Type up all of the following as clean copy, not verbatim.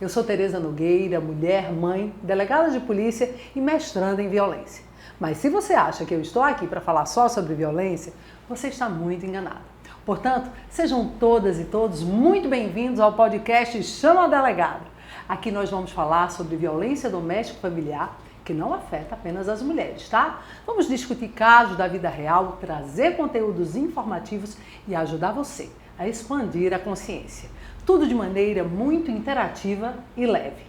Eu sou Tereza Nogueira, mulher, mãe, delegada de polícia e mestranda em violência. Mas se você acha que eu estou aqui para falar só sobre violência, você está muito enganada. Portanto, sejam todas e todos muito bem-vindos ao podcast Chama a Delegada. Aqui nós vamos falar sobre violência doméstica familiar, que não afeta apenas as mulheres, tá? Vamos discutir casos da vida real, trazer conteúdos informativos e ajudar você a expandir a consciência. Tudo de maneira muito interativa e leve.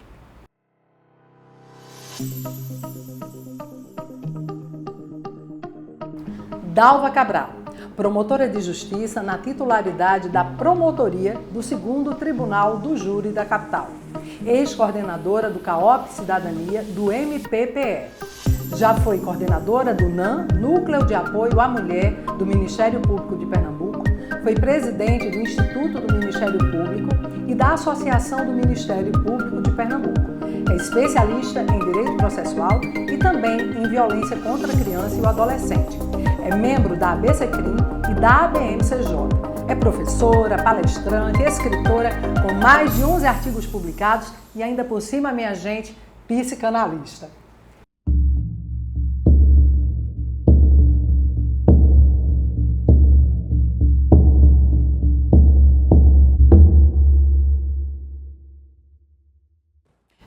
Dalva Cabral, promotora de justiça na titularidade da promotoria do 2º Tribunal do Júri da capital, ex-coordenadora do CAOP Cidadania do MPPE. Já foi coordenadora do NAM, Núcleo de Apoio à Mulher do Ministério Público de Pernambuco, foi presidente do Instituto do Ministério Público e da Associação do Ministério Público de Pernambuco. É especialista em direito processual e também em violência contra a criança e o adolescente. É membro da ABCCRIM e da ABMCJ. É professora, palestrante, escritora, com mais de 11 artigos publicados e ainda por cima, minha gente, psicanalista.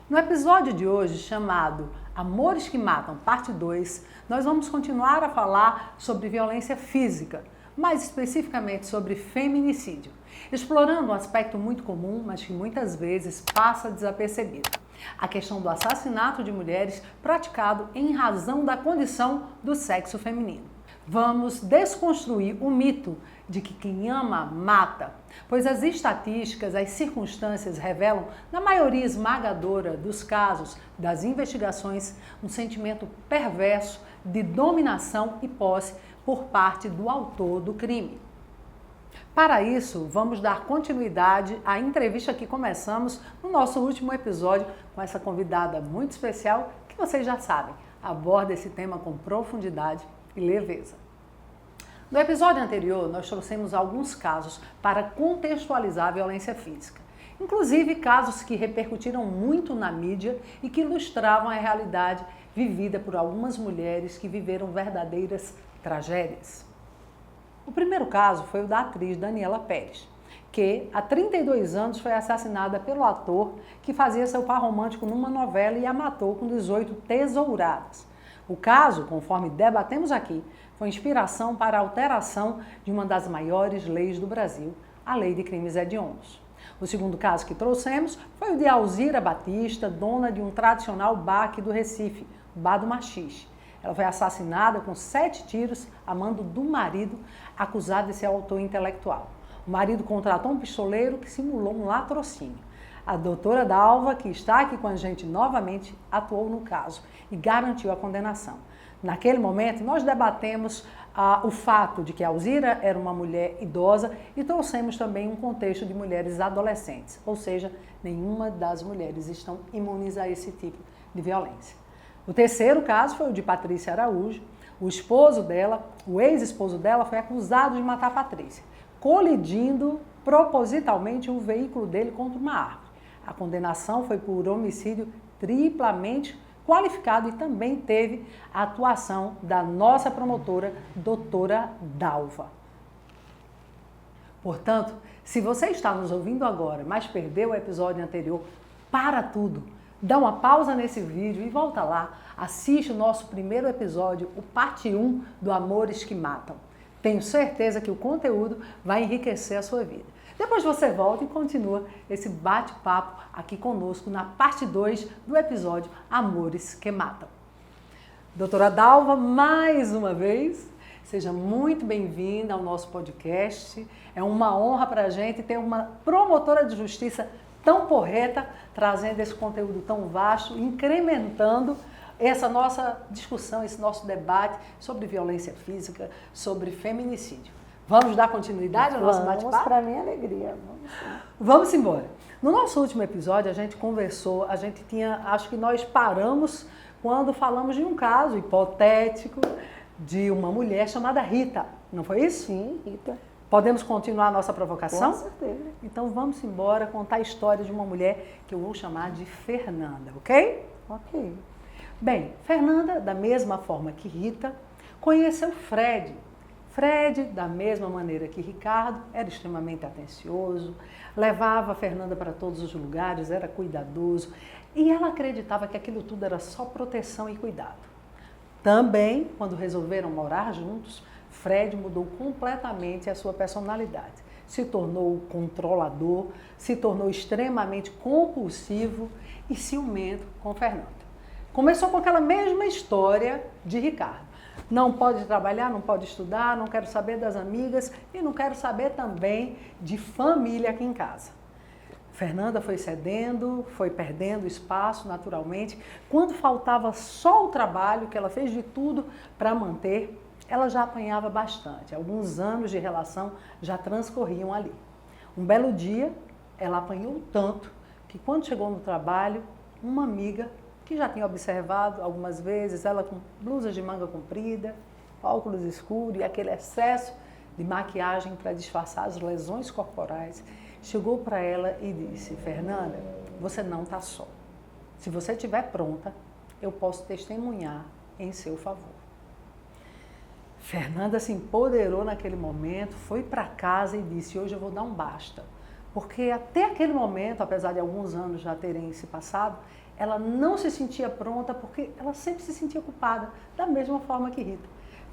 No episódio de hoje, chamado Amores que Matam, parte 2, nós vamos continuar a falar sobre violência física, mais especificamente sobre feminicídio, explorando um aspecto muito comum, mas que muitas vezes passa desapercebido: a questão do assassinato de mulheres praticado em razão da condição do sexo feminino. Vamos desconstruir o mito de que quem ama, mata, pois as estatísticas, as circunstâncias revelam, na maioria esmagadora dos casos das investigações, um sentimento perverso de dominação e posse por parte do autor do crime. Para isso, vamos dar continuidade à entrevista que começamos no nosso último episódio com essa convidada muito especial que vocês já sabem, aborda esse tema com profundidade e leveza. No episódio anterior, nós trouxemos alguns casos para contextualizar a violência física, inclusive casos que repercutiram muito na mídia e que ilustravam a realidade vivida por algumas mulheres que viveram verdadeiras tragédias. O primeiro caso foi o da atriz Daniela Pérez, que há 32 anos foi assassinada pelo ator que fazia seu par romântico numa novela e a matou com 18 tesouradas. O caso, conforme debatemos aqui, foi inspiração para a alteração de uma das maiores leis do Brasil, a Lei de Crimes Hediondos. O segundo caso que trouxemos foi o de Alzira Batista, dona de um tradicional bar aqui do Recife, o Bar do Machixe. Ela foi assassinada com 7 tiros a mando do marido, acusado de ser autor intelectual. O marido contratou um pistoleiro que simulou um latrocínio. A doutora Dalva, que está aqui com a gente novamente, atuou no caso e garantiu a condenação. Naquele momento, nós debatemos o fato de que a Alzira era uma mulher idosa e trouxemos também um contexto de mulheres adolescentes, ou seja, nenhuma das mulheres estão imunes a esse tipo de violência. O terceiro caso foi o de Patrícia Araújo. O esposo dela, o ex-esposo dela, foi acusado de matar a Patrícia, colidindo propositalmente o veículo dele contra uma árvore. A condenação foi por homicídio triplamente qualificado e também teve a atuação da nossa promotora, doutora Dalva. Portanto, se você está nos ouvindo agora, mas perdeu o episódio anterior, para tudo, dá uma pausa nesse vídeo e volta lá, assiste o nosso primeiro episódio, o parte 1 do Amores que Matam. Tenho certeza que o conteúdo vai enriquecer a sua vida. Depois você volta e continua esse bate-papo aqui conosco na parte 2 do episódio Amores que Matam. Doutora Dalva, mais uma vez, seja muito bem-vinda ao nosso podcast. É uma honra para a gente ter uma promotora de justiça tão porreta, trazendo esse conteúdo tão vasto, incrementando essa nossa discussão, esse nosso debate sobre violência física, sobre feminicídio. Vamos dar continuidade ao nosso bate-papo? Vamos, para minha alegria. Vamos embora. No nosso último episódio, a gente conversou, acho que nós paramos quando falamos de um caso hipotético de uma mulher chamada Rita, não foi isso? Sim, Rita. Podemos continuar a nossa provocação? Com certeza. Então vamos embora contar a história de uma mulher que eu vou chamar de Fernanda, ok? Ok. Bem, Fernanda, da mesma forma que Rita, conheceu Fred. Fred, da mesma maneira que Ricardo, era extremamente atencioso, levava a Fernanda para todos os lugares, era cuidadoso e ela acreditava que aquilo tudo era só proteção e cuidado. Também, quando resolveram morar juntos, Fred mudou completamente a sua personalidade. Se tornou controlador, se tornou extremamente compulsivo e ciumento com Fernanda. Começou com aquela mesma história de Ricardo. Não pode trabalhar, não pode estudar, não quero saber das amigas e não quero saber também de família aqui em casa. Fernanda foi cedendo, foi perdendo espaço naturalmente. Quando faltava só o trabalho, que ela fez de tudo para manter, ela já apanhava bastante. Alguns anos de relação já transcorriam ali. Um belo dia, ela apanhou tanto que quando chegou no trabalho, uma amiga que já tinha observado algumas vezes, ela com blusa de manga comprida, óculos escuros e aquele excesso de maquiagem para disfarçar as lesões corporais, chegou para ela e disse: Fernanda, você não está só. Se você estiver pronta, eu posso testemunhar em seu favor. Fernanda se empoderou naquele momento, foi para casa e disse: hoje eu vou dar um basta. Porque até aquele momento, apesar de alguns anos já terem se passado, ela não se sentia pronta porque ela sempre se sentia culpada, da mesma forma que Rita.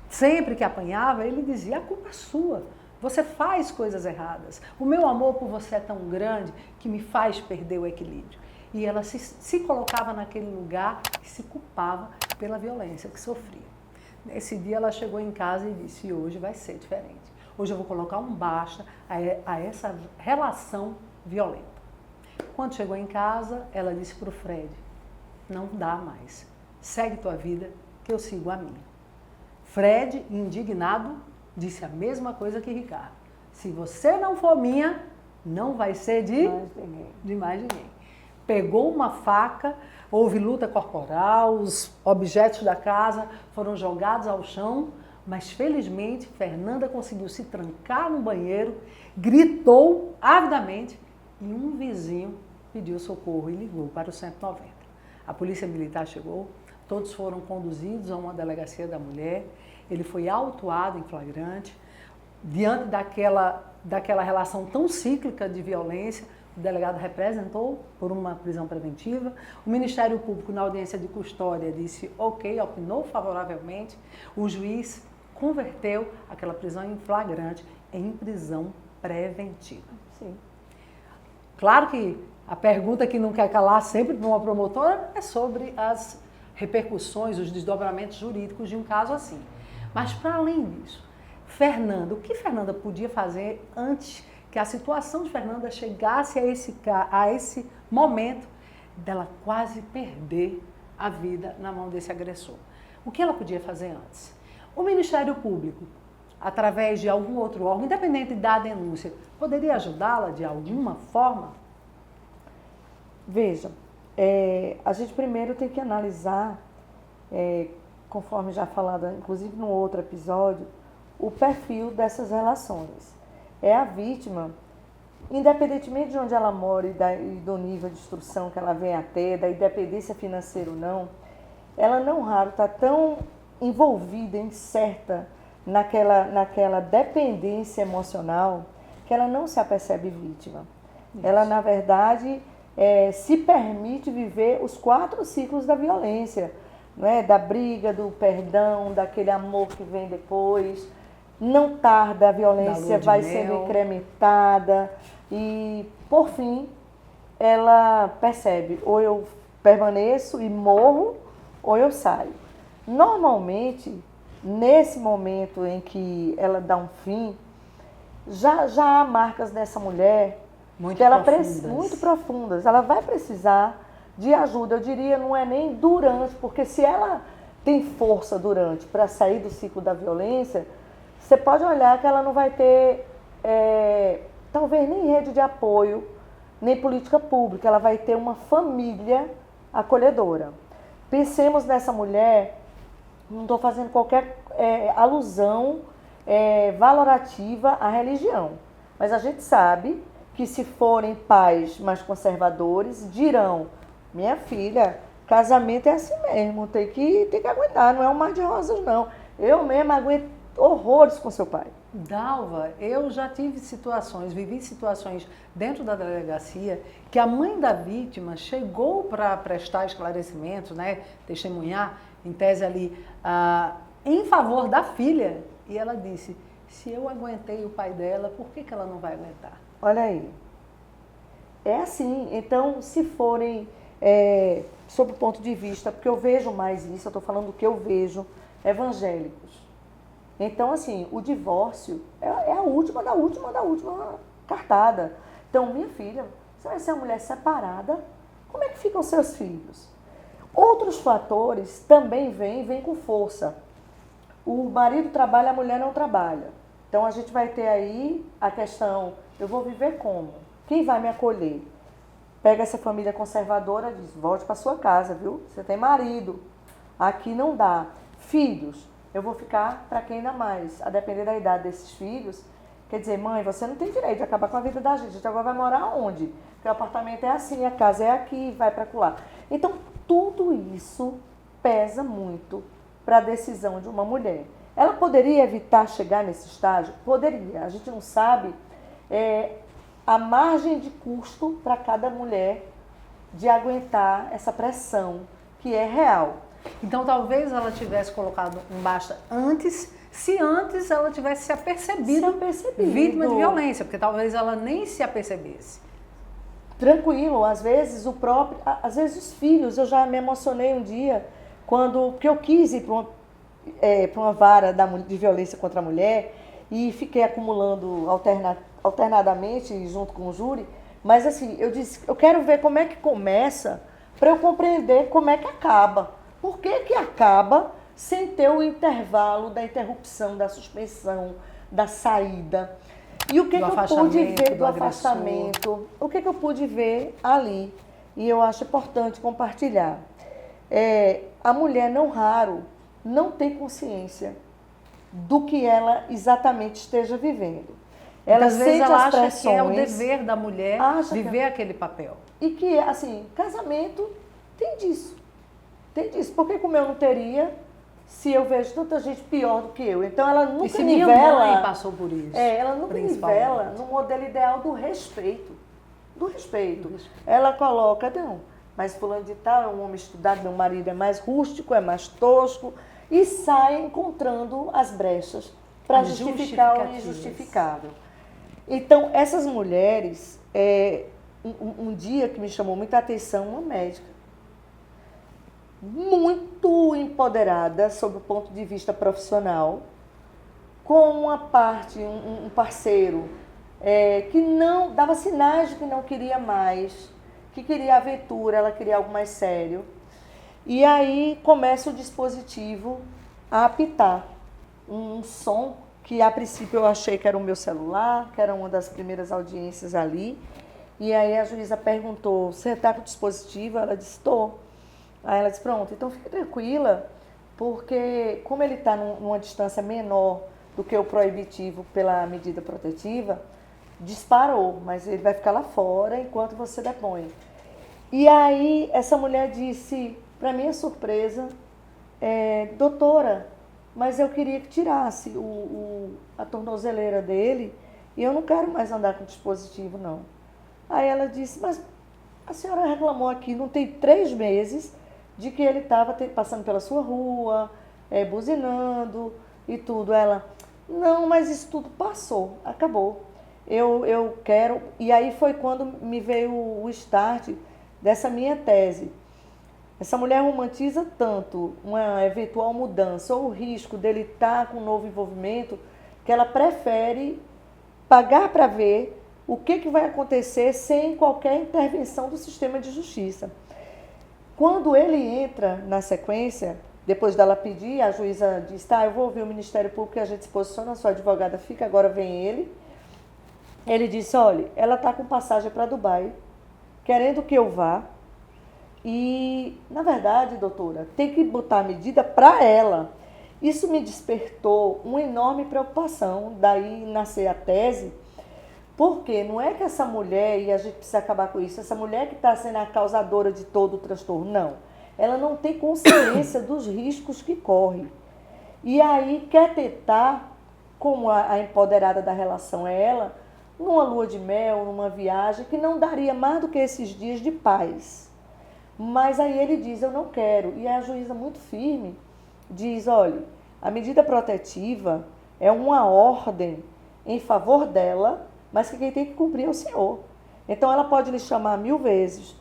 Sempre que apanhava, ele dizia: a culpa é sua, você faz coisas erradas. O meu amor por você é tão grande que me faz perder o equilíbrio. E ela se colocava naquele lugar e se culpava pela violência que sofria. Nesse dia ela chegou em casa e disse: hoje vai ser diferente. Hoje eu vou colocar um basta a essa relação violenta. Quando chegou em casa, ela disse para o Fred: não dá mais, segue tua vida que eu sigo a minha. Fred, indignado, disse a mesma coisa que Ricardo: se você não for minha, não vai ser de mais ninguém. Pegou uma faca, houve luta corporal, os objetos da casa foram jogados ao chão, mas felizmente Fernanda conseguiu se trancar no banheiro, gritou avidamente e um vizinho pediu socorro e ligou para o 190. A polícia militar chegou, todos foram conduzidos a uma delegacia da mulher, ele foi autuado em flagrante. Diante daquela relação tão cíclica de violência, o delegado representou por uma prisão preventiva. O Ministério Público, na audiência de custódia, disse ok, opinou favoravelmente. O juiz converteu aquela prisão em flagrante em prisão preventiva. Sim. Claro que a pergunta que não quer calar sempre para uma promotora é sobre as repercussões, os desdobramentos jurídicos de um caso assim. Mas, para além disso, Fernanda, o que Fernanda podia fazer antes que a situação de Fernanda chegasse a esse momento dela quase perder a vida na mão desse agressor? O que ela podia fazer antes? O Ministério Público, através de algum outro órgão, independente da denúncia, poderia ajudá-la de alguma forma? Veja, a gente primeiro tem que analisar, conforme já falado, inclusive no outro episódio, o perfil dessas relações. A vítima, independentemente de onde ela mora e do nível de instrução que ela vem a ter, da independência financeira ou não, ela não raro está tão envolvida, incerta naquela dependência emocional que ela não se apercebe vítima. Isso. Ela, na verdade, se permite viver os 4 ciclos da violência, né? Da briga, do perdão, daquele amor que vem depois. Não tarda, a violência vai sendo incrementada e, por fim, ela percebe: ou eu permaneço e morro, ou eu saio. Normalmente, nesse momento em que ela dá um fim, já há marcas nessa mulher muito profundas. Ela vai precisar de ajuda. Eu diria, não é nem durante, porque se ela tem força durante para sair do ciclo da violência, você pode olhar que ela não vai ter, talvez nem rede de apoio, nem política pública. Ela vai ter uma família acolhedora. Pensemos nessa mulher, não estou fazendo qualquer alusão valorativa à religião. Mas a gente sabe que se forem pais mais conservadores, dirão, minha filha, casamento é assim mesmo, tem que aguentar, não é um mar de rosas não. Eu mesma aguento horrores com seu pai. Dalva, eu já tive situações, vivi situações dentro da delegacia que a mãe da vítima chegou para prestar esclarecimentos, né, testemunhar, em tese ali, em favor da filha. E ela disse, se eu aguentei o pai dela, por que ela não vai aguentar? Olha aí. É assim, então se forem, sob o ponto de vista, porque eu vejo mais isso, eu estou falando do que eu vejo, evangélicos. Então, assim, o divórcio é a última da última cartada. Então, minha filha, você vai ser uma mulher separada, como é que ficam seus filhos? Outros fatores também vêm com força. O marido trabalha, a mulher não trabalha. Então, a gente vai ter aí a questão, eu vou viver como? Quem vai me acolher? Pega essa família conservadora e diz, volte para sua casa, viu? Você tem marido, aqui não dá. Filhos, eu vou ficar para quem ainda mais, a depender da idade desses filhos. Quer dizer, mãe, você não tem direito de acabar com a vida da gente. A gente agora vai morar onde? Porque o apartamento é assim, a casa é aqui, vai para lá. Então, tudo isso pesa muito para a decisão de uma mulher. Ela poderia evitar chegar nesse estágio? Poderia. A gente não sabe a margem de custo para cada mulher de aguentar essa pressão que é real. Então, talvez ela tivesse colocado um basta antes, se antes ela tivesse se apercebido vítima de violência, porque talvez ela nem se apercebesse. Tranquilo, às vezes os filhos, eu já me emocionei um dia, porque eu quis ir para uma vara de violência contra a mulher e fiquei acumulando alternadamente junto com o júri, mas assim, eu disse, eu quero ver como é que começa para eu compreender como é que acaba. Por que acaba sem ter o intervalo da interrupção, da suspensão, da saída? E o que eu pude ver do afastamento? O que eu pude ver ali? E eu acho importante compartilhar. A mulher, não raro, não tem consciência do que ela exatamente esteja vivendo. Ela sente as pressões. Que é o dever da mulher viver aquele papel. E que, assim, casamento tem disso. Tem disso. Por que como eu não teria se eu vejo tanta gente pior do que eu? Então ela nunca nivela. Minha mãe passou por isso. Ela nunca nivela no modelo ideal do respeito. Do respeito. Ela coloca, não, mas fulano de tal é um homem estudado, meu marido é mais rústico, é mais tosco, e sai encontrando as brechas para justificar o injustificável. Então, essas mulheres, um dia que me chamou muita atenção, uma médica, muito empoderada sob o ponto de vista profissional, com uma parte, um parceiro que não dava sinais de que não queria mais, que queria aventura, ela queria algo mais sério. E aí começa o dispositivo a apitar um som que a princípio eu achei que era o meu celular, que era uma das primeiras audiências ali. E aí a juíza perguntou, você está com o dispositivo? Ela disse, estou. Aí ela disse, pronto, então fique tranquila, porque como ele está numa distância menor do que o proibitivo pela medida protetiva, disparou, mas ele vai ficar lá fora enquanto você depõe. E aí essa mulher disse, para minha surpresa, doutora, mas eu queria que tirasse a tornozeleira dele e eu não quero mais andar com dispositivo, não. Aí ela disse, mas a senhora reclamou aqui, não tem 3 meses, de que ele estava passando pela sua rua, buzinando e tudo. Ela, não, mas isso tudo passou, acabou. Eu quero... E aí foi quando me veio o start dessa minha tese. Essa mulher romantiza tanto uma eventual mudança ou o risco dele estar com um novo envolvimento, que ela prefere pagar para ver o que vai acontecer sem qualquer intervenção do sistema de justiça. Quando ele entra na sequência, depois dela pedir, a juíza diz, tá, eu vou ouvir o Ministério Público e a gente se posiciona, a sua advogada fica, agora vem ele. Ele disse, olha, ela está com passagem para Dubai, querendo que eu vá. E, na verdade, doutora, tem que botar a medida para ela. Isso me despertou uma enorme preocupação, daí nascer a tese, porque não é que essa mulher, e a gente precisa acabar com isso, essa mulher que está sendo a causadora de todo o transtorno, não. Ela não tem consciência dos riscos que corre. E aí quer tentar, como a empoderada da relação é ela, numa lua de mel, numa viagem, que não daria mais do que esses dias de paz. Mas aí ele diz, eu não quero. E a juíza muito firme diz, olha, a medida protetiva é uma ordem em favor dela, mas que quem tem que cumprir é o senhor. Então ela pode lhe chamar 1000 vezes,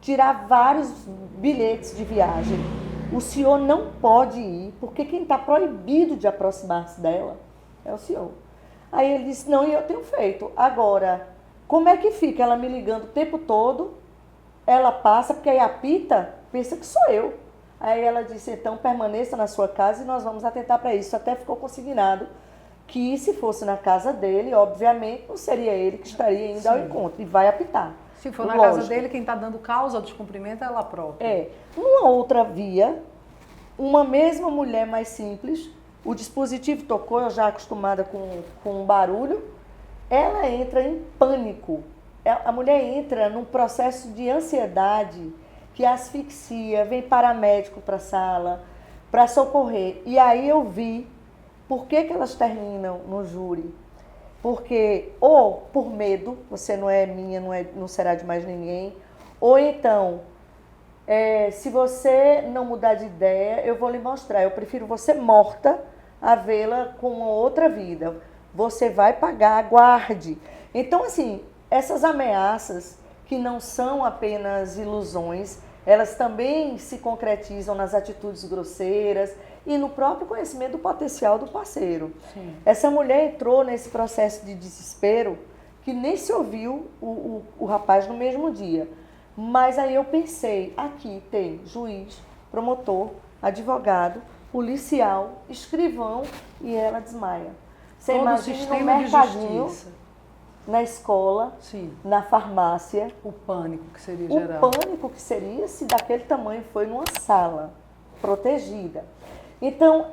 tirar vários bilhetes de viagem. O senhor não pode ir, porque quem está proibido de aproximar-se dela é o senhor. Aí ele disse, não, e eu tenho feito. Agora, como é que fica ela me ligando o tempo todo? Ela passa, porque aí apita, pensa que sou eu. Aí ela disse, então permaneça na sua casa e nós vamos atentar para isso. Até ficou consignado que se fosse na casa dele, obviamente, não seria ele que estaria indo ao encontro. E vai apitar. Se for na casa dele, quem está dando causa ao descumprimento é ela própria. É. Numa outra via, uma mesma mulher mais simples, o dispositivo tocou, eu já acostumada com barulho, ela entra em pânico. A mulher entra num processo de ansiedade que asfixia, vem paramédico para a sala, para socorrer. E aí eu vi por que elas terminam no júri. Porque, ou por medo, você não é minha, não será de mais ninguém, ou então, se você não mudar de ideia, eu vou lhe mostrar. Eu prefiro você morta a vê-la com uma outra vida. Você vai pagar, aguarde. Então, assim, essas ameaças, que não são apenas ilusões, elas também se concretizam nas atitudes grosseiras e no próprio conhecimento do potencial do parceiro. Sim. Essa mulher entrou nesse processo de desespero que nem se ouviu o rapaz no mesmo dia. Mas aí eu pensei, aqui tem juiz, promotor, advogado, policial, escrivão e ela desmaia. Você todo imagina no mercadinho, na escola, sim, na farmácia. O pânico que seria geral. O pânico que seria se daquele tamanho foi numa sala protegida. Então,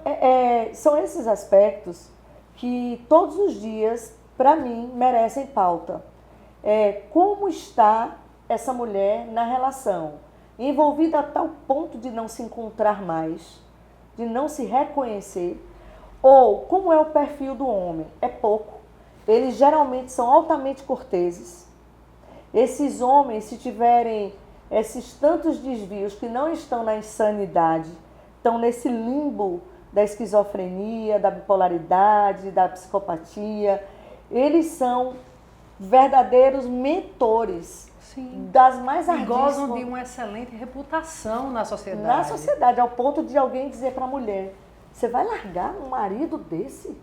são esses aspectos que todos os dias, para mim, merecem pauta. Como está essa mulher na relação? Envolvida a tal ponto de não se encontrar mais, de não se reconhecer, ou como é o perfil do homem? É pouco. Eles geralmente são altamente corteses. Esses homens, se tiverem esses tantos desvios que não estão na insanidade, estão nesse limbo da esquizofrenia, da bipolaridade, da psicopatia, eles são verdadeiros mentores. Sim. Das mais ardentes. Gozam de uma excelente reputação na sociedade. Na sociedade, ao ponto de alguém dizer para a mulher, você vai largar um marido desse?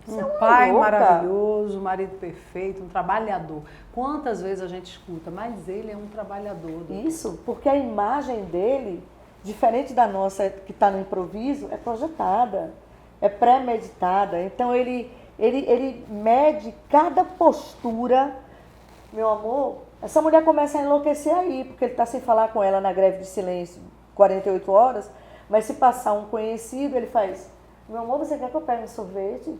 Um pai maravilhoso, um marido perfeito, um trabalhador. Quantas vezes a gente escuta, mas ele é um trabalhador. Doutor. Isso, porque a imagem dele, diferente da nossa que está no improviso, é projetada, é pré-meditada. Então ele mede cada postura. Meu amor, essa mulher começa a enlouquecer aí, porque ele está sem falar com ela na greve de silêncio 48 horas, mas se passar um conhecido, ele faz, meu amor, você quer que eu pegue um sorvete?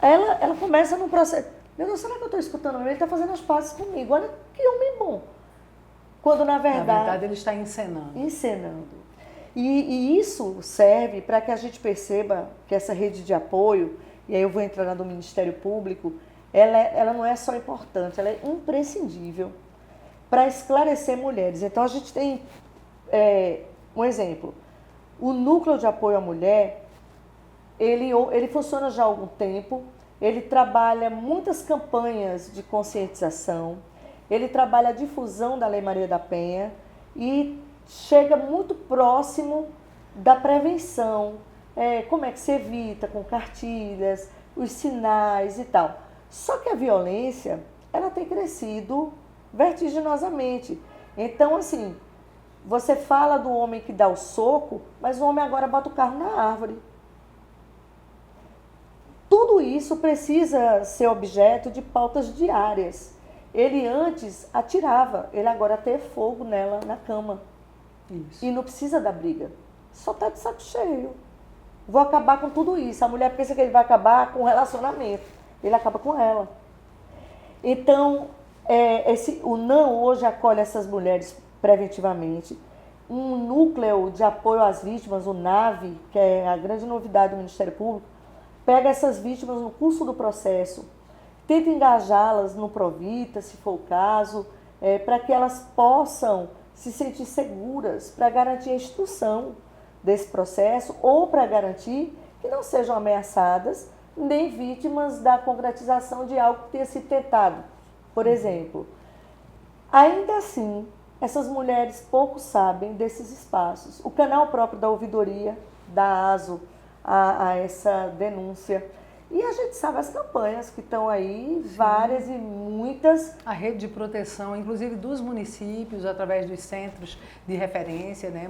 Ela começa num processo, meu Deus, será que eu estou escutando ele? Ele está fazendo as pazes comigo, olha que homem bom. Quando na verdade ele está encenando. Encenando. E isso serve para que a gente perceba que essa rede de apoio, e aí eu vou entrar na do Ministério Público, ela não é só importante, ela é imprescindível para esclarecer mulheres. Então a gente tem um exemplo, o Núcleo de Apoio à Mulher, ele funciona já há algum tempo, ele trabalha muitas campanhas de conscientização, ele trabalha a difusão da Lei Maria da Penha e chega muito próximo da prevenção, como é que se evita com cartilhas, os sinais e tal. Só que a violência, ela tem crescido vertiginosamente. Então, assim, você fala do homem que dá o soco, mas o homem agora bota o carro na árvore. Tudo isso precisa ser objeto de pautas diárias. Ele antes atirava, ele agora tem fogo nela na cama. Isso. E não precisa da briga. Só está de saco cheio. vou acabar com tudo isso. A mulher pensa que ele vai acabar com o relacionamento. Ele acaba com ela. Então, o NAM hoje acolhe essas mulheres preventivamente. Um núcleo de apoio às vítimas, o NAVE, que é a grande novidade do Ministério Público, pega essas vítimas no curso do processo, tenta engajá-las no Provita, se for o caso, para que elas possam se sentir seguras, para garantir a instrução desse processo ou para garantir que não sejam ameaçadas nem vítimas da concretização de algo que tenha sido tentado. Por exemplo, ainda assim, essas mulheres pouco sabem desses espaços. O canal próprio da ouvidoria dá aso a essa denúncia. E a gente sabe as campanhas que estão aí, várias e muitas. A rede de proteção, inclusive dos municípios, através dos centros de referência, né?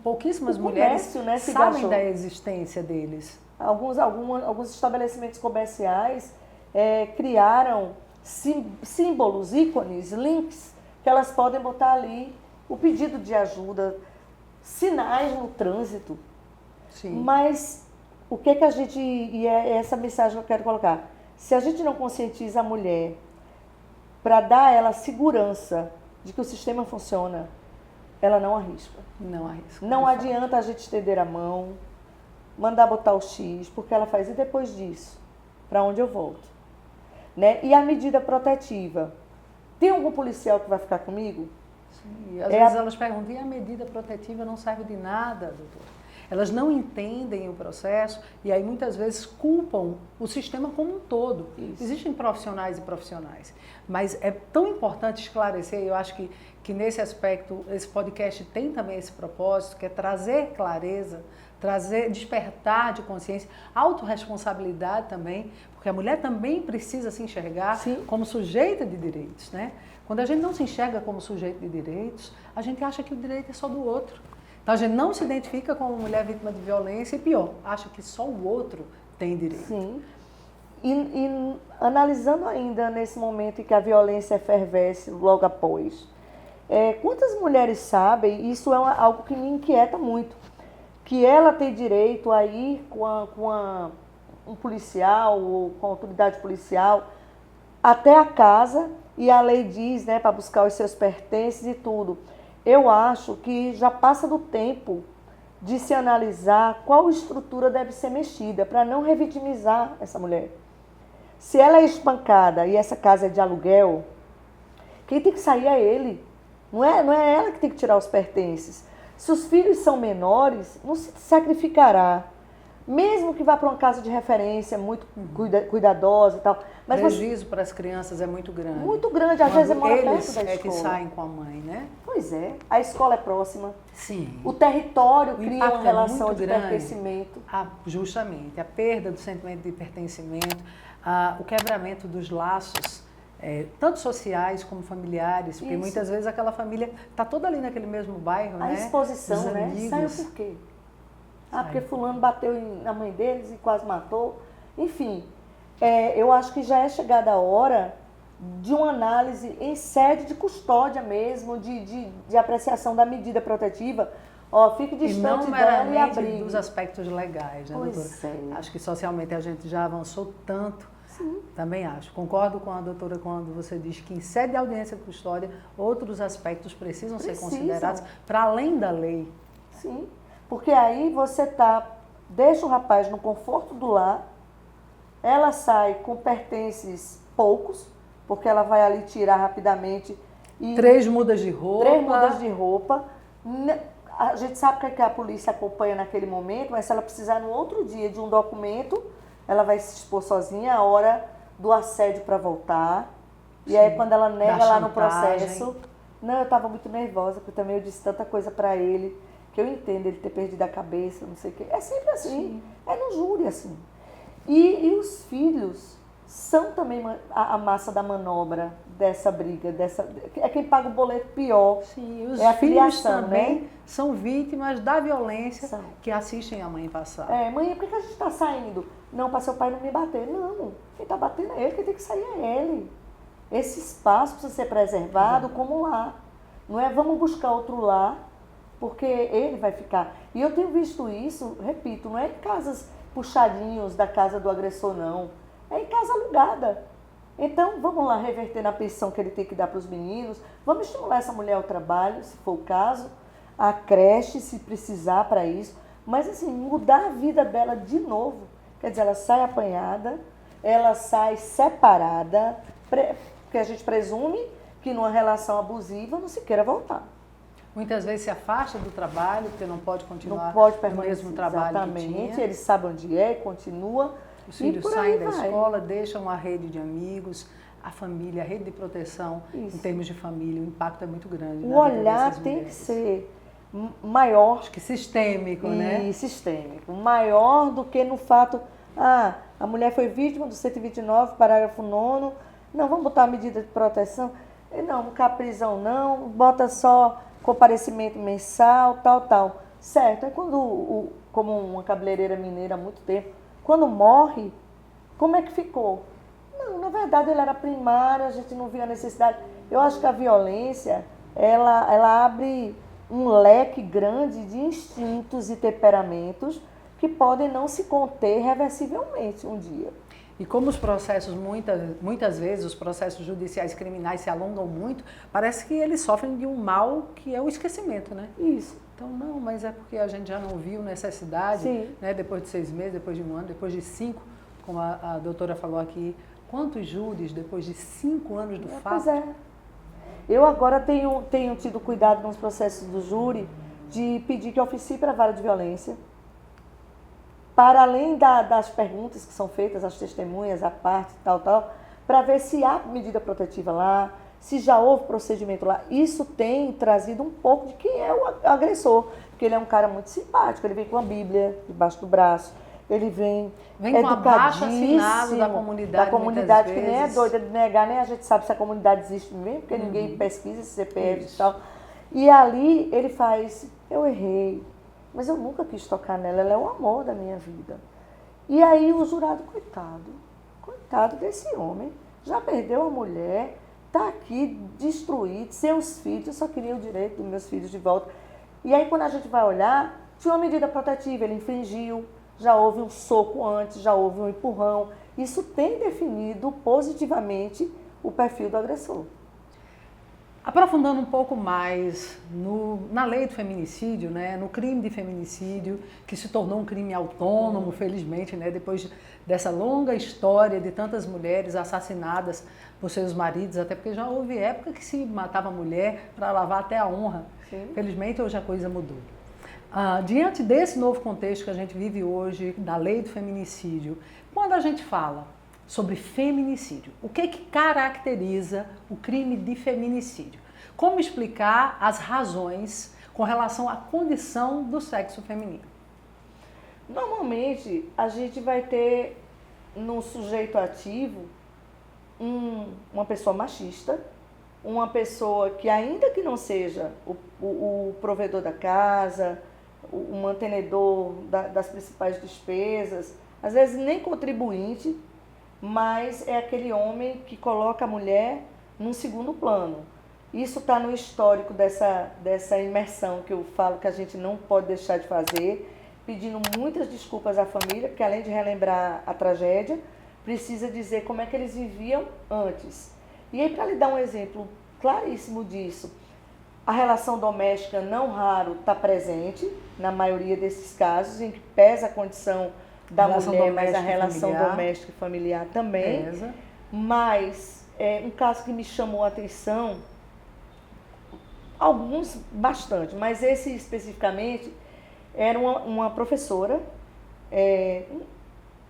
Pouquíssimas mulheres sabem da existência deles. Alguns estabelecimentos comerciais criaram símbolos, ícones, links, que elas podem botar ali o pedido de ajuda, sinais no trânsito. Sim. Mas o que a gente, e é essa mensagem que eu quero colocar, se a gente não conscientiza a mulher para dar a ela segurança de que o sistema funciona, ela não arrisca. Não arrisca. Não adianta a gente estender a mão, mandar botar o X, porque ela faz, e depois disso, para onde eu volto? Né? E a medida protetiva? Tem algum policial que vai ficar comigo? Sim, às vezes elas perguntam, e a medida protetiva não serve de nada, doutora? Elas não entendem o processo e aí muitas vezes culpam o sistema como um todo. Isso. Existem profissionais e profissionais, mas é tão importante esclarecer, eu acho que nesse aspecto, esse podcast tem também esse propósito, que é trazer clareza, despertar de consciência, autorresponsabilidade também, porque a mulher também precisa se enxergar Sim. como sujeita de direitos, né? Quando a gente não se enxerga como sujeito de direitos, a gente acha que o direito é só do outro. Então a gente não se identifica como mulher vítima de violência e pior, acha que só o outro tem direito. Sim. E analisando ainda nesse momento em que a violência efervesce logo após, quantas mulheres sabem, e isso é algo que me inquieta muito, que ela tem direito a ir com um policial ou com a autoridade policial até a casa e a lei diz, né, para buscar os seus pertences e tudo. Eu acho que já passa do tempo de se analisar qual estrutura deve ser mexida para não revitimizar essa mulher. Se ela é espancada e essa casa é de aluguel, quem tem que sair é ele. Não é ela que tem que tirar os pertences. Se os filhos são menores, não se sacrificará. Mesmo que vá para uma casa de referência muito cuidadosa e tal. Mas o prejuízo para as crianças é muito grande. Muito grande, às vezes mora perto da escola. Eles que saem com a mãe, né? Pois é, a escola é próxima. Sim. O território cria uma relação de pertencimento. Justamente, a perda do sentimento de pertencimento, o quebramento dos laços, tanto sociais como familiares, porque muitas vezes aquela família está toda ali naquele mesmo bairro, né? A exposição, né? Saiu por quê? Porque fulano bateu na mãe deles e quase matou. Enfim, eu acho que já é chegada a hora de uma análise em sede de custódia mesmo, de apreciação da medida protetiva. Fique distante dela e abrigue. Dos aspectos legais, né, doutora? Acho que socialmente a gente já avançou tanto. Sim. Também acho. Concordo com a doutora quando você diz que em sede de audiência de custódia, outros aspectos precisam ser considerados para além da lei. Sim. Porque aí você deixa o rapaz no conforto do lar, ela sai com pertences poucos, porque ela vai ali tirar rapidamente. 3 mudas de roupa. 3 mudas de roupa. A gente sabe que a polícia acompanha naquele momento, mas se ela precisar no outro dia de um documento, ela vai se expor sozinha a hora do assédio para voltar. Sim. E aí quando ela nega lá no processo... Não, eu estava muito nervosa, porque também eu disse tanta coisa para ele, que eu entendo ele ter perdido a cabeça, não sei o quê. É sempre assim. Sim. É no júri assim. E os filhos são também a massa da manobra dessa briga, é quem paga o boleto pior. Sim, os a filhos filiação, também né? São vítimas da violência que assistem a mãe passar. Mãe, por que a gente está saindo? Não, para seu pai não me bater. Não, quem está batendo é ele, quem tem que sair é ele. Esse espaço precisa ser preservado como lar. Não é vamos buscar outro lar porque ele vai ficar. E eu tenho visto isso, repito, não é em casas puxadinhos da casa do agressor, não. É em casa alugada. Então, vamos lá reverter na pensão que ele tem que dar para os meninos, vamos estimular essa mulher ao trabalho, se for o caso, a creche, se precisar para isso, mas assim, mudar a vida dela de novo. Quer dizer, ela sai apanhada, ela sai separada, porque a gente presume que numa relação abusiva não se queira voltar. Muitas vezes se afasta do trabalho, porque não pode continuar não pode no mesmo trabalho exatamente, que tinha. Ele sabe onde é, continua. Os filhos saem da escola, deixam a rede de amigos, a família, a rede de proteção, em termos de família, o impacto é muito grande. O olhar tem que ser maior. Acho que sistêmico, né? E sistêmico. Maior do que no fato, a mulher foi vítima do 129, parágrafo 9º, não, vamos botar a medida de proteção. Não, prisão não, bota só comparecimento mensal, tal. Certo, é quando, como uma cabeleireira mineira há muito tempo, quando morre, como é que ficou? Não, na verdade ele era primário, a gente não via a necessidade. Eu acho que a violência, ela abre um leque grande de instintos e temperamentos que podem não se conter reversivelmente um dia. E como os processos, muitas vezes, os processos judiciais criminais se alongam muito, parece que eles sofrem de um mal que é o esquecimento, né? Isso. Então, não, mas é porque a gente já não viu necessidade, né? Depois de 6 meses, depois de 1 ano, depois de 5, como a doutora falou aqui, quantos júris depois de 5 anos do fato? Pois é. Eu agora tenho tido cuidado nos processos do júri de pedir que oficie para a vara de violência, para além das perguntas que são feitas às testemunhas, à parte, tal, para ver se há medida protetiva lá, se já houve procedimento lá. Isso tem trazido um pouco de quem é o agressor, porque ele é um cara muito simpático, ele vem com a Bíblia debaixo do braço, ele vem com abaixo assinado da comunidade que nem é doida de negar, nem a gente sabe se a comunidade existe mesmo, porque ninguém pesquisa esse CPF e tal. E ali ele faz, eu errei, mas eu nunca quis tocar nela, ela é o amor da minha vida. E aí o jurado, coitado desse homem, já perdeu a mulher, está aqui destruído, seus filhos, eu só queria o direito dos meus filhos de volta. E aí quando a gente vai olhar, tinha uma medida protetiva, ele infringiu, já houve um soco antes, já houve um empurrão. Isso tem definido positivamente o perfil do agressor. Aprofundando um pouco mais na lei do feminicídio, né, no crime de feminicídio, que se tornou um crime autônomo, felizmente, né, depois dessa longa história de tantas mulheres assassinadas por seus maridos, até porque já houve época que se matava a mulher para lavar até a honra. Sim. Felizmente, hoje a coisa mudou. Diante desse novo contexto que a gente vive hoje, da lei do feminicídio, quando a gente fala sobre feminicídio, o que caracteriza o crime de feminicídio? Como explicar as razões com relação à condição do sexo feminino? Normalmente, a gente vai ter no sujeito ativo uma pessoa machista, uma pessoa que, ainda que não seja o provedor da casa, o mantenedor das principais despesas, às vezes nem contribuinte, mas é aquele homem que coloca a mulher num segundo plano. Isso está no histórico dessa imersão que eu falo que a gente não pode deixar de fazer, pedindo muitas desculpas à família, porque além de relembrar a tragédia, precisa dizer como é que eles viviam antes. E aí, para lhe dar um exemplo claríssimo disso, a relação doméstica, não raro, está presente na maioria desses casos, em que pesa a condição da mulher, mas a relação doméstica e familiar também. Pesa. Mas um caso que me chamou a atenção, alguns bastante, mas esse especificamente era uma professora,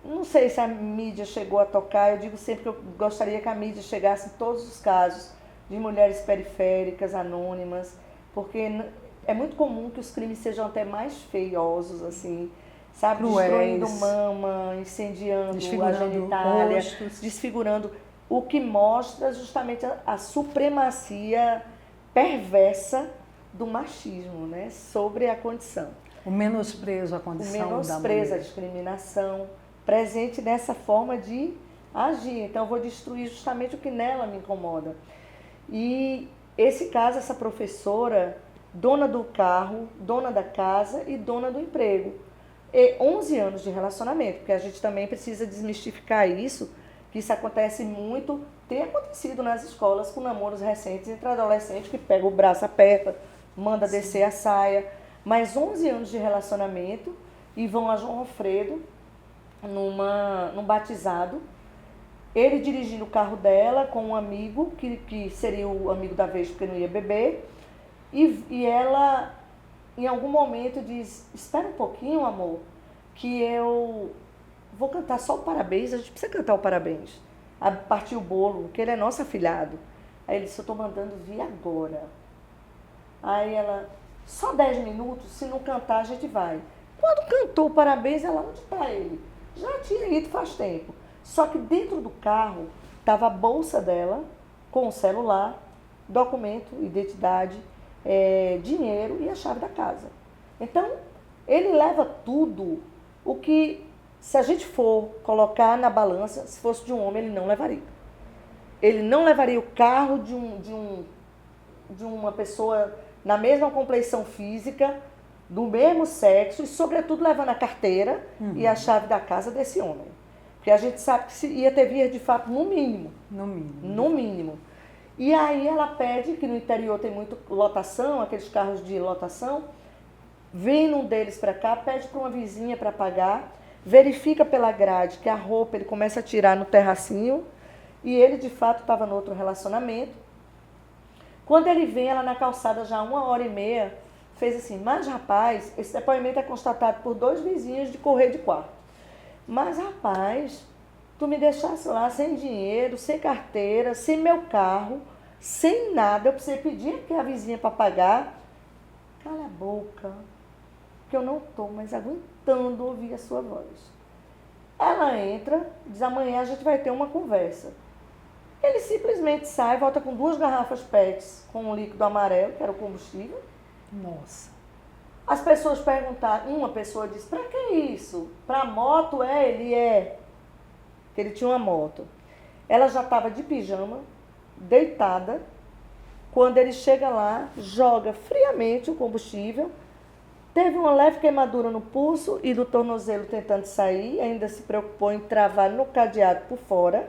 não sei se a mídia chegou a tocar, eu digo sempre que eu gostaria que a mídia chegasse em todos os casos de mulheres periféricas, anônimas, porque é muito comum que os crimes sejam até mais feiosos, assim, sabe? Cruéis. Destruindo mama, incendiando a genitália, rostos. Desfigurando, o que mostra justamente a supremacia perversa do machismo, né, sobre a condição. O menosprezo à condição da mulher. O menosprezo, a discriminação, presente nessa forma de agir. Então, eu vou destruir justamente o que nela me incomoda. E esse caso, essa professora, dona do carro, dona da casa e dona do emprego. E 11 anos de relacionamento, porque a gente também precisa desmistificar isso, que isso acontece muito, tem acontecido nas escolas com namoros recentes entre adolescentes que pega o braço, aperta, manda descer a saia. Mas 11 anos de relacionamento e vão a João Alfredo num batizado, ele dirigindo o carro dela com um amigo, que seria o amigo da vez porque não ia beber, e ela em algum momento diz, espera um pouquinho, amor, que eu vou cantar só o parabéns, a gente precisa cantar o parabéns. Partiu o bolo, que ele é nosso afilhado. Aí ele disse, eu estou mandando vir agora. Aí ela, só 10 minutos, se não cantar a gente vai. Quando cantou o parabéns, ela, onde está ele? Já tinha ido faz tempo. Só que dentro do carro estava a bolsa dela, com o celular, documento, identidade, dinheiro e a chave da casa. Então, ele leva tudo o que, se a gente for colocar na balança, se fosse de um homem, ele não levaria. Ele não levaria o carro de uma pessoa na mesma compleição física, do mesmo sexo, e sobretudo levando a carteira e a chave da casa desse homem. Porque a gente sabe que ia ter vias de fato no mínimo. No mínimo. No mínimo. E aí ela pede, que no interior tem muito lotação, aqueles carros de lotação, vem num deles para cá, pede para uma vizinha para pagar, verifica pela grade que a roupa ele começa a tirar no terracinho, e ele de fato estava no outro relacionamento. Quando ele vem, ela na calçada já 1h30, fez assim, mas rapaz, esse depoimento é constatado por 2 vizinhos de correr de quarto. Mas rapaz, tu me deixasse lá sem dinheiro, sem carteira, sem meu carro, sem nada, eu precisei pedir aqui a vizinha para pagar. Cala a boca, que eu não estou mais aguentando ouvir a sua voz. Ela entra, diz, amanhã a gente vai ter uma conversa. Ele simplesmente sai, volta com 2 garrafas PETs com um líquido amarelo, que era o combustível. Nossa. As pessoas perguntaram, uma pessoa disse, para que isso? Para moto? Ele é. Que ele tinha uma moto. Ela já estava de pijama, deitada. Quando ele chega lá, joga friamente o combustível. Teve uma leve queimadura no pulso e do tornozelo tentando sair. Ainda se preocupou em travar no cadeado por fora.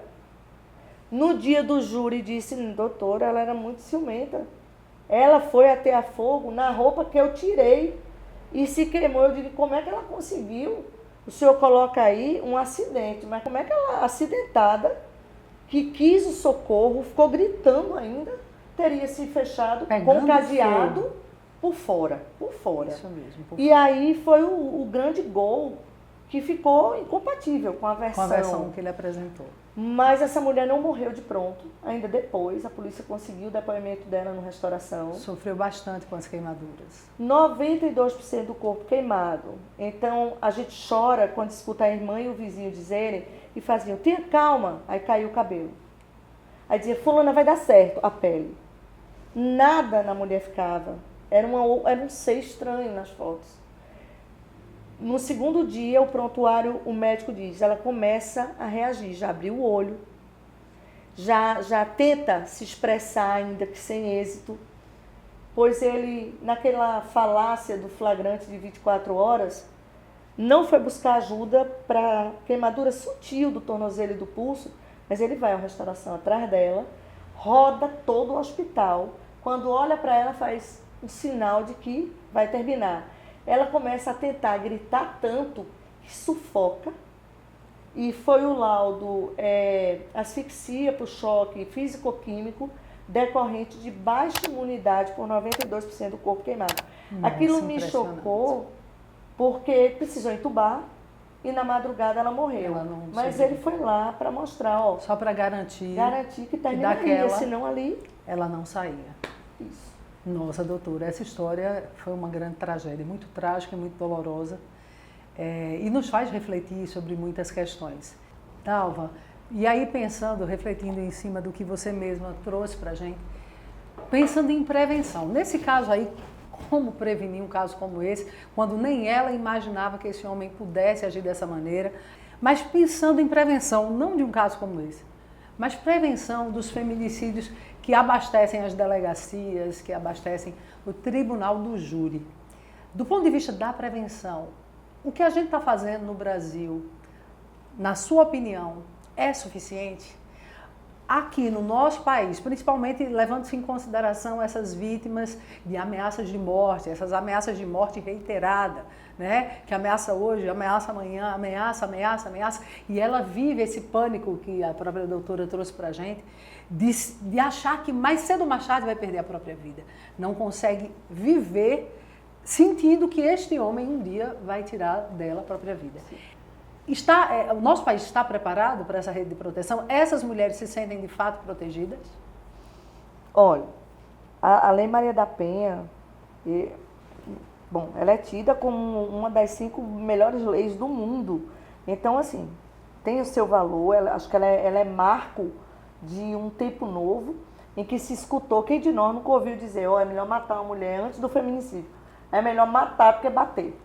No dia do júri disse, doutora, ela era muito ciumenta. Ela foi até a fogo na roupa que eu tirei e se queimou. Eu digo, como é que ela conseguiu? O senhor coloca aí um acidente, mas como é que ela, acidentada, que quis o socorro, ficou gritando ainda, teria se fechado com cadeado fogo. Por fora. Isso mesmo. E aí foi o grande gol que ficou incompatível com a versão que ele apresentou. Mas essa mulher não morreu de pronto. Ainda depois, a polícia conseguiu o depoimento dela no restauração. Sofreu bastante com as queimaduras. 92% do corpo queimado. Então, a gente chora quando escuta a irmã e o vizinho dizerem e faziam, tenha calma. Aí caiu o cabelo. Aí dizia, fulana, vai dar certo, a pele. Nada na mulher ficava. Era um ser estranho nas fotos. No segundo dia, o prontuário, o médico diz, ela começa a reagir, já abriu o olho, já tenta se expressar, ainda que sem êxito, pois ele, naquela falácia do flagrante de 24 horas, não foi buscar ajuda para queimadura sutil do tornozelo e do pulso, mas ele vai à restauração atrás dela, roda todo o hospital, quando olha para ela faz um sinal de que vai terminar. Ela começa a tentar gritar tanto que sufoca. E foi o laudo asfixia por choque físico-químico decorrente de baixa imunidade por 92% do corpo queimado. Nossa, aquilo me chocou porque precisou entubar e na madrugada ela morreu. Mas ele foi lá para mostrar, ó, só para garantir que terminaria, senão ali ela não saía. Isso. Nossa, doutora, essa história foi uma grande tragédia, muito trágica e muito dolorosa, e nos faz refletir sobre muitas questões. Dalva, e aí pensando, refletindo em cima do que você mesma trouxe para a gente, pensando em prevenção. Nesse caso aí, como prevenir um caso como esse, quando nem ela imaginava que esse homem pudesse agir dessa maneira, mas pensando em prevenção, não de um caso como esse, mas prevenção dos feminicídios que abastecem as delegacias, que abastecem o tribunal do júri. Do ponto de vista da prevenção, o que a gente está fazendo no Brasil, na sua opinião, é suficiente? Aqui no nosso país, principalmente levando-se em consideração essas vítimas de ameaças de morte, essas ameaças de morte reiterada, né? Que ameaça hoje, ameaça amanhã, ameaça, e ela vive esse pânico que a própria doutora trouxe para a gente, de achar que mais cedo ou mais tarde vai perder a própria vida. Não consegue viver sentindo que este homem um dia vai tirar dela a própria vida. O nosso país está preparado para essa rede de proteção? Essas mulheres se sentem de fato protegidas? Olha, a Lei Maria da Penha, ela é tida como uma das 5 melhores leis do mundo. Então, assim, tem o seu valor, acho que ela é marco de um tempo novo, em que se escutou, quem de nós nunca ouviu dizer, é melhor matar uma mulher antes do feminicídio. É melhor matar do que bater.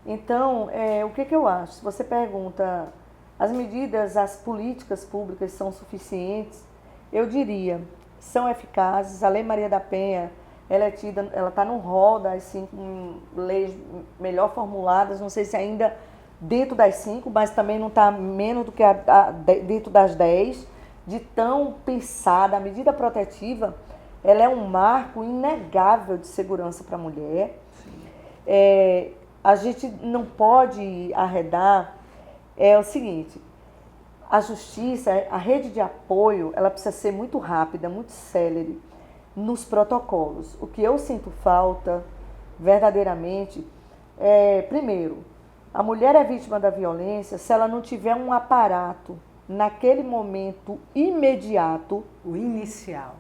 Então, o que eu acho? Se você pergunta, as medidas, as políticas públicas são suficientes? Eu diria, são eficazes. A Lei Maria da Penha, ela está no rol das 5 leis melhor formuladas, não sei se ainda dentro das 5, mas também não está menos do que dentro das 10, de tão pensada. A medida protetiva, ela é um marco inegável de segurança para a mulher. A gente não pode arredar, o seguinte, a justiça, a rede de apoio, ela precisa ser muito rápida, muito célere nos protocolos. O que eu sinto falta, verdadeiramente, primeiro, a mulher é vítima da violência se ela não tiver um aparato naquele momento imediato. O inicial.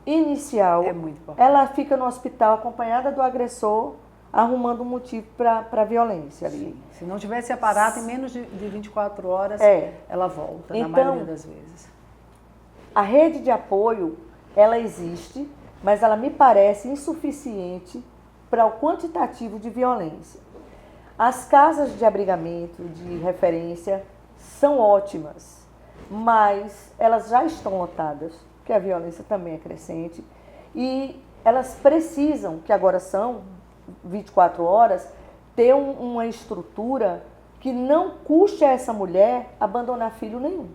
É muito importante. Ela fica no hospital acompanhada do agressor, arrumando um motivo para a violência ali. Sim. Se não tivesse aparato, em menos de 24 horas, ela volta, então, na maioria das vezes. A rede de apoio, ela existe, mas ela me parece insuficiente para o quantitativo de violência. As casas de abrigamento, de referência, são ótimas, mas elas já estão lotadas, porque a violência também é crescente, e elas precisam, que agora são 24 horas, ter uma estrutura que não custe a essa mulher abandonar filho nenhum.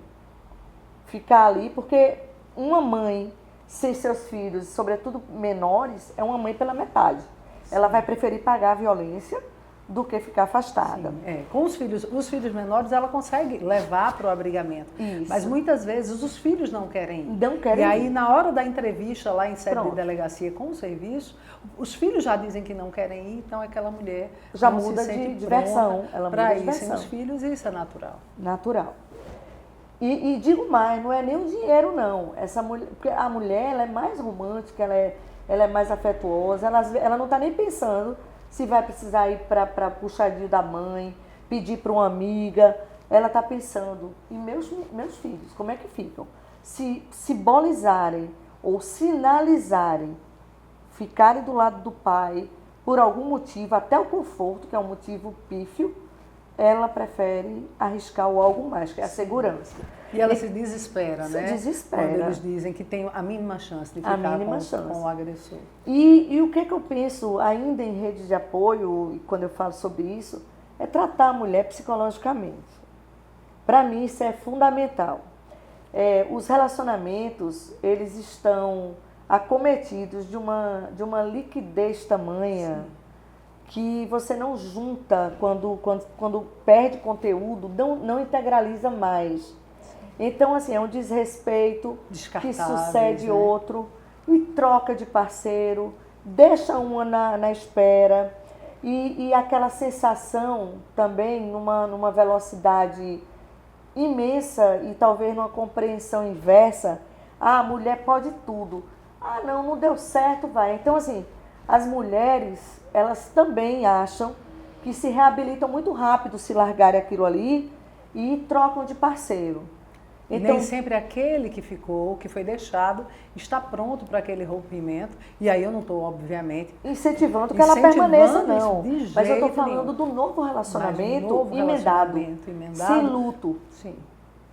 Ficar ali, porque uma mãe sem seus filhos, sobretudo menores, é uma mãe pela metade. Sim. Ela vai preferir pagar a violência do que ficar afastada. Com os filhos menores ela consegue levar para o abrigamento. Isso. Mas muitas vezes os filhos não querem ir. Não querem ir. E aí na hora da entrevista lá em sede de delegacia com o serviço, os filhos já dizem que não querem ir, então aquela mulher já muda de versão. Ela muda de versão. Sem os filhos, isso é natural. Natural. E digo mais, não é nem o dinheiro não. Essa mulher, porque a mulher ela é mais romântica, ela é mais afetuosa, ela não está nem pensando se vai precisar ir para puxadinho da mãe, pedir para uma amiga. Ela está pensando, e meus filhos, como é que ficam? Se simbolizarem ou sinalizarem, ficarem do lado do pai, por algum motivo, até o conforto, que é um motivo pífio, ela prefere arriscar o algo mais, que é a segurança. E ela se desespera, né? Se desespera. Quando eles dizem que tem a mínima chance de ficar com o agressor. E o que eu penso ainda em rede de apoio, quando eu falo sobre isso, é tratar a mulher psicologicamente. Para mim isso é fundamental. Os relacionamentos, eles estão acometidos de uma liquidez tamanha, sim, que você não junta quando perde conteúdo, não integraliza mais. Então, assim, é um desrespeito que sucede, né, outro, e troca de parceiro, deixa uma na espera, e aquela sensação também numa velocidade imensa e talvez numa compreensão inversa. A mulher pode tudo. Não deu certo, vai. Então, assim, as mulheres, elas também acham que se reabilitam muito rápido se largarem aquilo ali e trocam de parceiro. Então, nem sempre aquele que ficou, que foi deixado, está pronto para aquele rompimento. E aí eu não estou, obviamente, incentivando que ela permaneça, não. Mas eu estou falando do novo relacionamento emendado. Sem luto. Sim.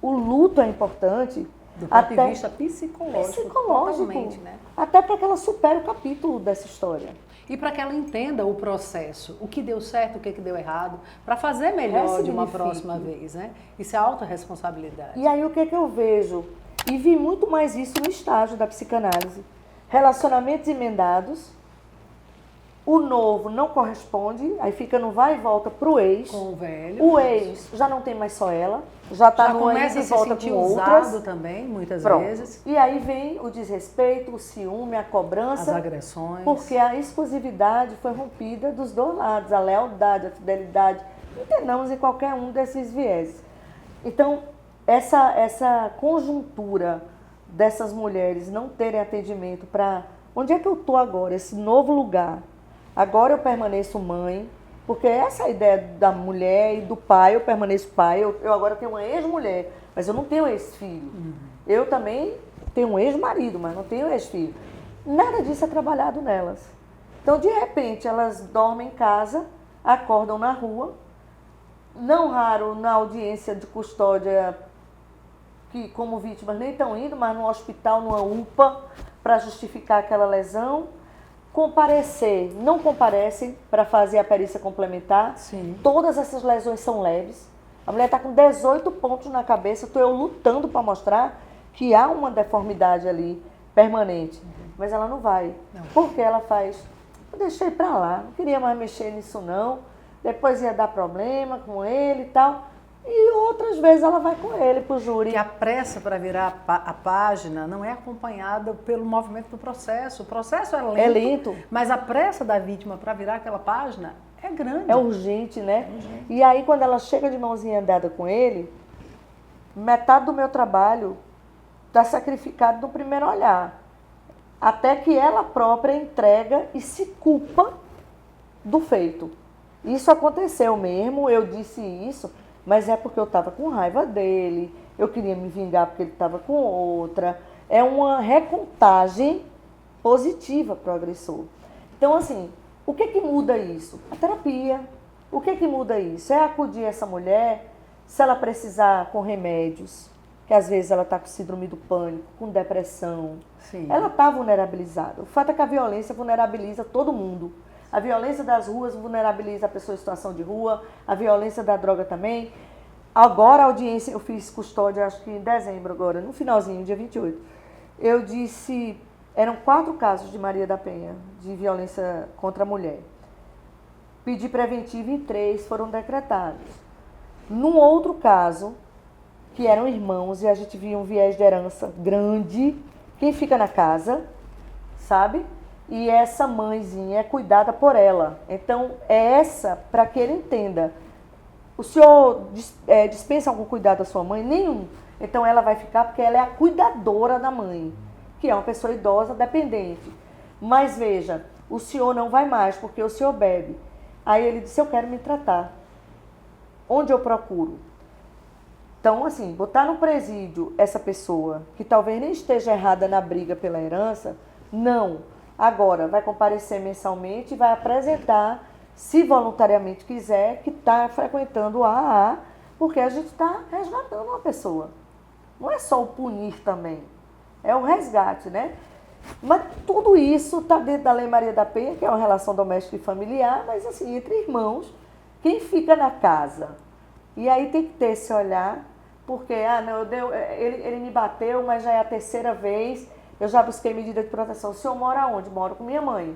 O luto é importante, Do ponto de vista psicológico, totalmente, né? Até para que ela supere o capítulo dessa história. E para que ela entenda o processo, o que deu certo, o que deu errado, para fazer melhor de uma próxima vez, né? Isso é autorresponsabilidade. E aí o que eu vejo? E vi muito mais isso no estágio da psicanálise. Relacionamentos emendados, o novo não corresponde, aí fica no vai e volta pro ex. Com o velho. O ex já não tem mais só ela, já está no ida e volta com outras. Usado também, muitas Pronto. vezes. E aí vem o desrespeito, o ciúme, a cobrança. As agressões. Porque a exclusividade foi rompida dos dois lados, a lealdade, a fidelidade. Entendamos em qualquer um desses vieses. Então, essa conjuntura dessas mulheres não terem atendimento para onde é que eu estou agora, esse novo lugar. Agora eu permaneço mãe, porque essa é a ideia da mulher e do pai, eu permaneço pai, eu agora tenho uma ex-mulher, mas eu não tenho ex-filho. Uhum. Eu também tenho um ex-marido, mas não tenho ex-filho. Nada disso é trabalhado nelas. Então, de repente, elas dormem em casa, acordam na rua, não raro na audiência de custódia, que como vítimas nem estão indo, mas no hospital, numa UPA, para justificar aquela lesão. Comparecer, não comparecem para fazer a perícia complementar. Sim. Todas essas lesões são leves. A mulher está com 18 pontos na cabeça, estou eu lutando para mostrar que há uma deformidade ali permanente. Uhum. Mas ela não vai. Não. Porque ela faz, eu deixei para lá, não queria mais mexer nisso não, depois ia dar problema com ele e tal. E outras vezes ela vai com ele para o júri. E a pressa para virar a página não é acompanhada pelo movimento do processo. O processo é lento, mas a pressa da vítima para virar aquela página é grande. É urgente, né? É urgente. E aí quando ela chega de mãozinha dada com ele, metade do meu trabalho está sacrificado no primeiro olhar. Até que ela própria entrega e se culpa do feito. Isso aconteceu mesmo, eu disse isso. Mas é porque eu estava com raiva dele, eu queria me vingar porque ele estava com outra. É uma recontagem positiva para o agressor. Então, assim, o que muda isso? A terapia. O que muda isso? É acudir essa mulher, se ela precisar com remédios, que às vezes ela está com síndrome do pânico, com depressão. Sim. Ela está vulnerabilizada. O fato é que a violência vulnerabiliza todo mundo. A violência das ruas vulnerabiliza a pessoa em situação de rua, a violência da droga também. Agora a audiência, eu fiz custódia, acho que em dezembro agora, no finalzinho, dia 28. Eu disse, eram 4 casos de Maria da Penha, de violência contra a mulher. Pedi preventivo e 3 foram decretados. Num outro caso, que eram irmãos, e a gente via um viés de herança grande, quem fica na casa, sabe? E essa mãezinha é cuidada por ela. Então, é essa para que ele entenda. O senhor dispensa algum cuidado da sua mãe? Nenhum. Então, ela vai ficar porque ela é a cuidadora da mãe, que é uma pessoa idosa, dependente. Mas, veja, o senhor não vai mais porque o senhor bebe. Aí ele disse, eu quero me tratar. Onde eu procuro? Então, assim, botar no presídio essa pessoa, que talvez nem esteja errada na briga pela herança, não. Agora, vai comparecer mensalmente e vai apresentar, se voluntariamente quiser, que está frequentando o AA, porque a gente está resgatando uma pessoa. Não é só o punir também, é o resgate, né? Mas tudo isso está dentro da Lei Maria da Penha, que é uma relação doméstica e familiar, mas assim, entre irmãos, quem fica na casa? E aí tem que ter esse olhar, porque ele me bateu, mas já é a 3ª vez. Eu já busquei medida de proteção. O senhor mora onde? Moro com minha mãe.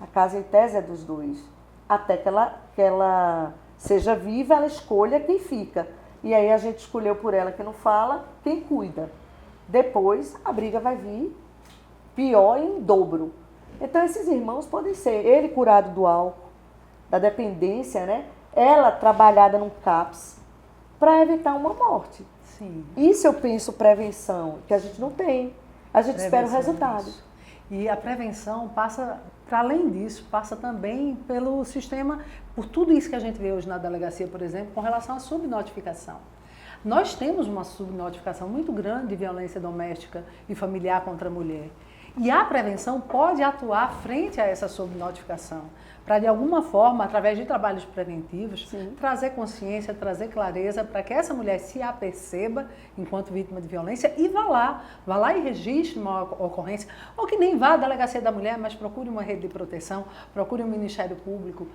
A casa em tese é dos dois. Até que ela seja viva, ela escolha quem fica. E aí a gente escolheu por ela que não fala, quem cuida. Depois a briga vai vir pior em dobro. Então esses irmãos podem ser ele curado do álcool, da dependência, né? Ela trabalhada num CAPS para evitar uma morte. Sim. Isso eu penso prevenção, que a gente não tem. A gente espera o resultado. E a prevenção passa, para além disso, passa também pelo sistema, por tudo isso que a gente vê hoje na delegacia, por exemplo, com relação à subnotificação. Nós temos uma subnotificação muito grande de violência doméstica e familiar contra a mulher. E a prevenção pode atuar frente a essa subnotificação, para de alguma forma, através de trabalhos preventivos, Sim. trazer consciência, trazer clareza para que essa mulher se aperceba enquanto vítima de violência e vá lá e registre uma ocorrência, ou que nem vá à delegacia da mulher, mas procure uma rede de proteção, procure um Ministério Público,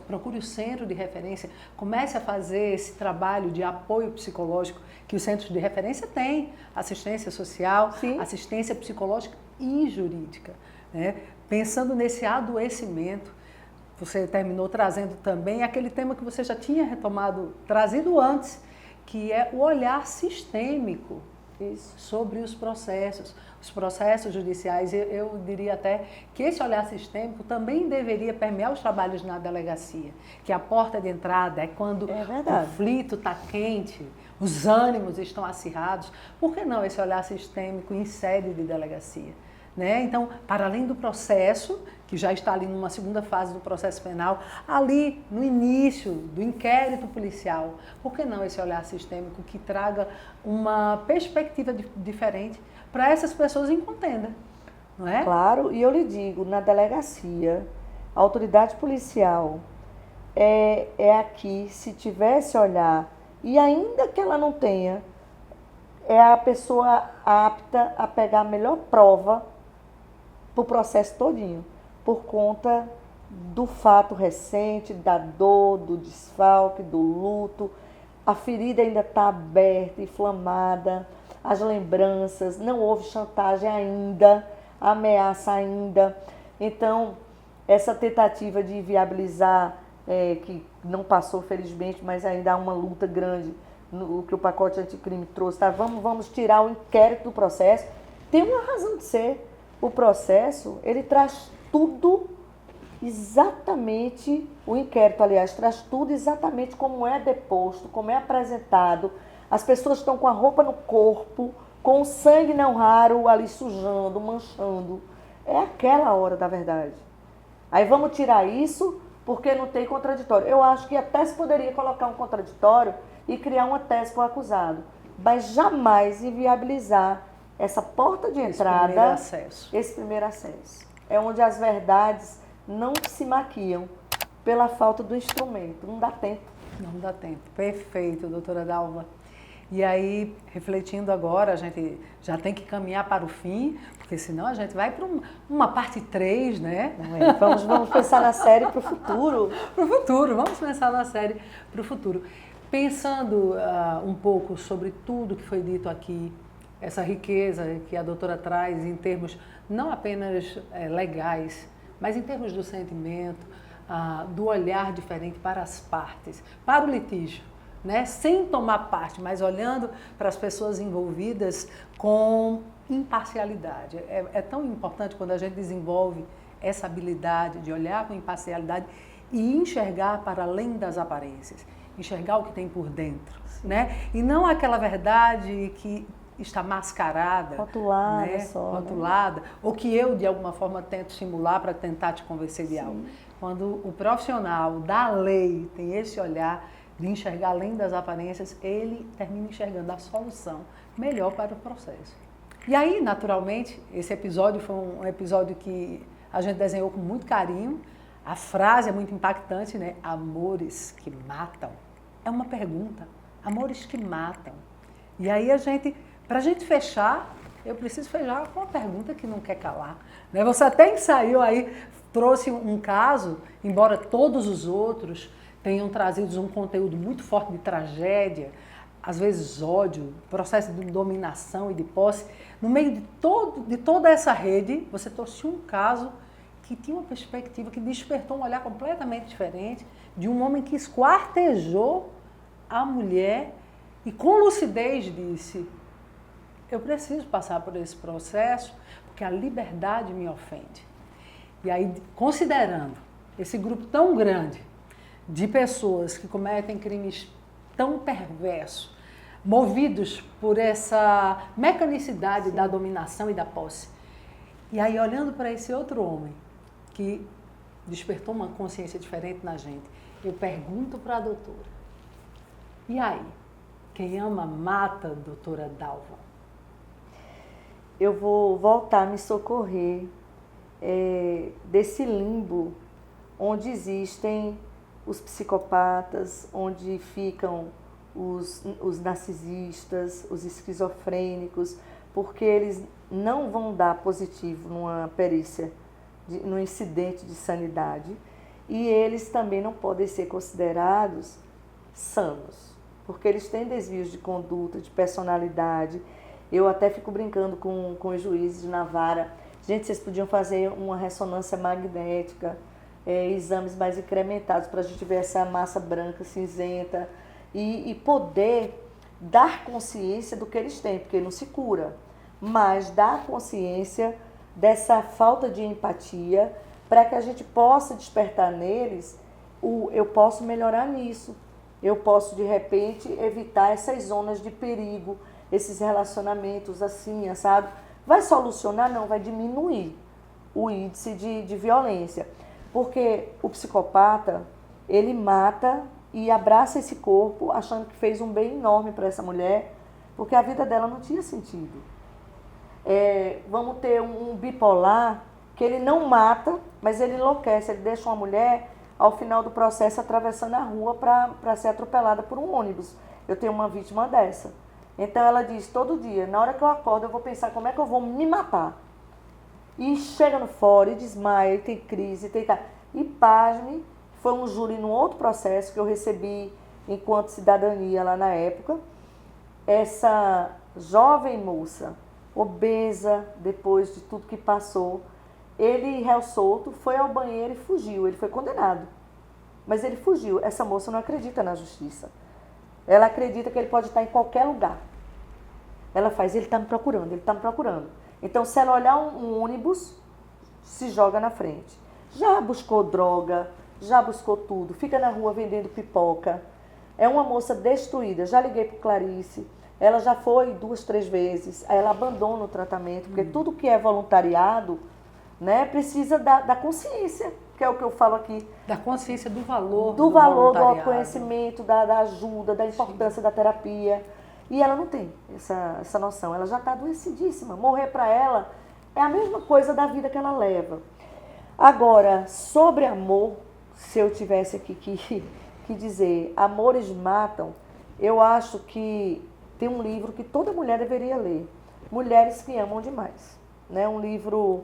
procure o centro de referência, comece a fazer esse trabalho de apoio psicológico que os centros de referência têm, assistência social, Sim. assistência psicológica e jurídica, né? Pensando nesse adoecimento, você terminou trazendo também aquele tema que você já tinha trazido antes, que é o olhar sistêmico sobre os processos judiciais. Eu diria até que esse olhar sistêmico também deveria permear os trabalhos na delegacia, que a porta de entrada é quando o conflito está quente, os ânimos estão acirrados. Por que não esse olhar sistêmico em sede de delegacia? Né? Então, para além do processo, que já está ali numa segunda fase do processo penal, ali no início do inquérito policial, por que não esse olhar sistêmico que traga uma perspectiva diferente para essas pessoas em contenda, não é? Claro, e eu lhe digo, na delegacia, a autoridade policial é aqui, se tivesse olhar, e ainda que ela não tenha, é a pessoa apta a pegar a melhor prova para o processo todinho, por conta do fato recente, da dor, do desfalque, do luto. A ferida ainda está aberta, inflamada, as lembranças, não houve chantagem ainda, ameaça ainda. Então, essa tentativa de viabilizar, que não passou felizmente, mas ainda há uma luta grande, no que o pacote anticrime trouxe, tá? Vamos tirar o inquérito do processo, tem uma razão de ser. O processo, ele traz tudo exatamente, o inquérito, aliás, traz tudo exatamente como é deposto, como é apresentado. As pessoas estão com a roupa no corpo, com o sangue não raro ali sujando, manchando. É aquela hora da verdade. Aí vamos tirar isso porque não tem contraditório. Eu acho que até se poderia colocar um contraditório e criar uma tese para o acusado, mas jamais inviabilizar essa porta de entrada, esse primeiro acesso. É onde as verdades não se maquiam pela falta do instrumento. Não dá tempo. Não dá tempo. Perfeito, doutora Dalva. E aí, refletindo agora, a gente já tem que caminhar para o fim, porque senão a gente vai para uma parte 3, né? Vamos pensar na série para o futuro. Para o futuro, vamos pensar na série para o futuro. Pensando um pouco sobre tudo que foi dito aqui, essa riqueza que a doutora traz em termos não apenas legais, mas em termos do sentimento, do olhar diferente para as partes, para o litígio, né? Sem tomar parte, mas olhando para as pessoas envolvidas com imparcialidade. É tão importante quando a gente desenvolve essa habilidade de olhar com imparcialidade e enxergar para além das aparências, enxergar o que tem por dentro, né? E não aquela verdade que está mascarada, rotulada, né? Rotulada, ou que eu de alguma forma tento simular para tentar te convencer de algo. Quando o profissional da lei tem esse olhar de enxergar além das aparências, ele termina enxergando a solução melhor para o processo. E aí, naturalmente, esse episódio foi um episódio que a gente desenhou com muito carinho. A frase é muito impactante, né? Amores que matam. É uma pergunta. Amores que matam. E aí para a gente fechar, eu preciso fechar com uma pergunta que não quer calar. Né? Você até ensaiou aí, trouxe um caso, embora todos os outros tenham trazido um conteúdo muito forte de tragédia, às vezes ódio, processo de dominação e de posse. No meio de toda essa rede, você trouxe um caso que tinha uma perspectiva, que despertou um olhar completamente diferente de um homem que esquartejou a mulher e com lucidez disse: eu preciso passar por esse processo porque a liberdade me ofende. E aí, considerando esse grupo tão grande de pessoas que cometem crimes tão perversos, movidos por essa mecanicidade da dominação e da posse, e aí olhando para esse outro homem que despertou uma consciência diferente na gente, eu pergunto para a doutora: e aí? Quem ama, mata, doutora Dalva? eu vou voltar a me socorrer desse limbo onde existem os psicopatas, onde ficam os narcisistas, os esquizofrênicos, porque eles não vão dar positivo numa perícia, num incidente de sanidade, e eles também não podem ser considerados sanos, porque eles têm desvios de conduta, de personalidade. Eu até fico brincando com os juízes na vara. Gente, vocês podiam fazer uma ressonância magnética, exames mais incrementados para a gente ver essa massa branca, cinzenta, e poder dar consciência do que eles têm, porque não se cura, mas dar consciência dessa falta de empatia para que a gente possa despertar neles eu posso melhorar nisso, eu posso de repente evitar essas zonas de perigo, esses relacionamentos assim, assado. Vai solucionar? Não, vai diminuir o índice de violência, porque o psicopata, ele mata e abraça esse corpo achando que fez um bem enorme para essa mulher, porque a vida dela não tinha sentido. Vamos ter um bipolar que ele não mata, mas ele enlouquece, ele deixa uma mulher ao final do processo atravessando a rua para ser atropelada por um ônibus. Eu tenho uma vítima dessa. Então ela diz todo dia, na hora que eu acordo eu vou pensar como é que eu vou me matar. E chega no fora e desmaia, e tem crise, e pasme, foi um júri num outro processo que eu recebi enquanto cidadania lá na época. Essa jovem moça, obesa, depois de tudo que passou, ele, réu solto, foi ao banheiro e fugiu. Ele foi condenado, mas ele fugiu. Essa moça não acredita na justiça. Ela acredita que ele pode estar em qualquer lugar. Ela faz, ele está me procurando, ele está me procurando. Então, se ela olhar um ônibus, se joga na frente. Já buscou droga, já buscou tudo, fica na rua vendendo pipoca. É uma moça destruída. Já liguei para Clarice, ela já foi 2, 3 vezes, aí ela abandona o tratamento, porque tudo que é voluntariado, né, precisa da consciência, que é o que eu falo aqui. Da consciência do valor do autoconhecimento, da ajuda, da importância da terapia. E ela não tem essa noção, ela já está adoecidíssima. Morrer para ela é a mesma coisa da vida que ela leva. Agora, sobre amor, se eu tivesse aqui que dizer, Amores Matam, eu acho que tem um livro que toda mulher deveria ler, Mulheres que Amam Demais. Né? Um livro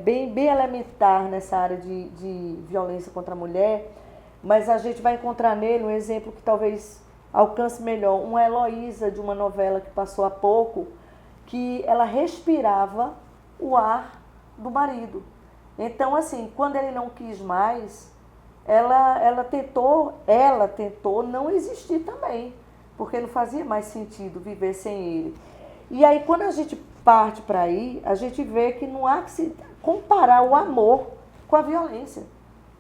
bem elementar nessa área de violência contra a mulher, mas a gente vai encontrar nele um exemplo que talvez alcance melhor. Uma Heloísa, de uma novela que passou há pouco, que ela respirava o ar do marido. Então, assim, quando ele não quis mais, ela tentou não existir também, porque não fazia mais sentido viver sem ele. E aí, quando a gente parte para aí, a gente vê que não há que se comparar o amor com a violência.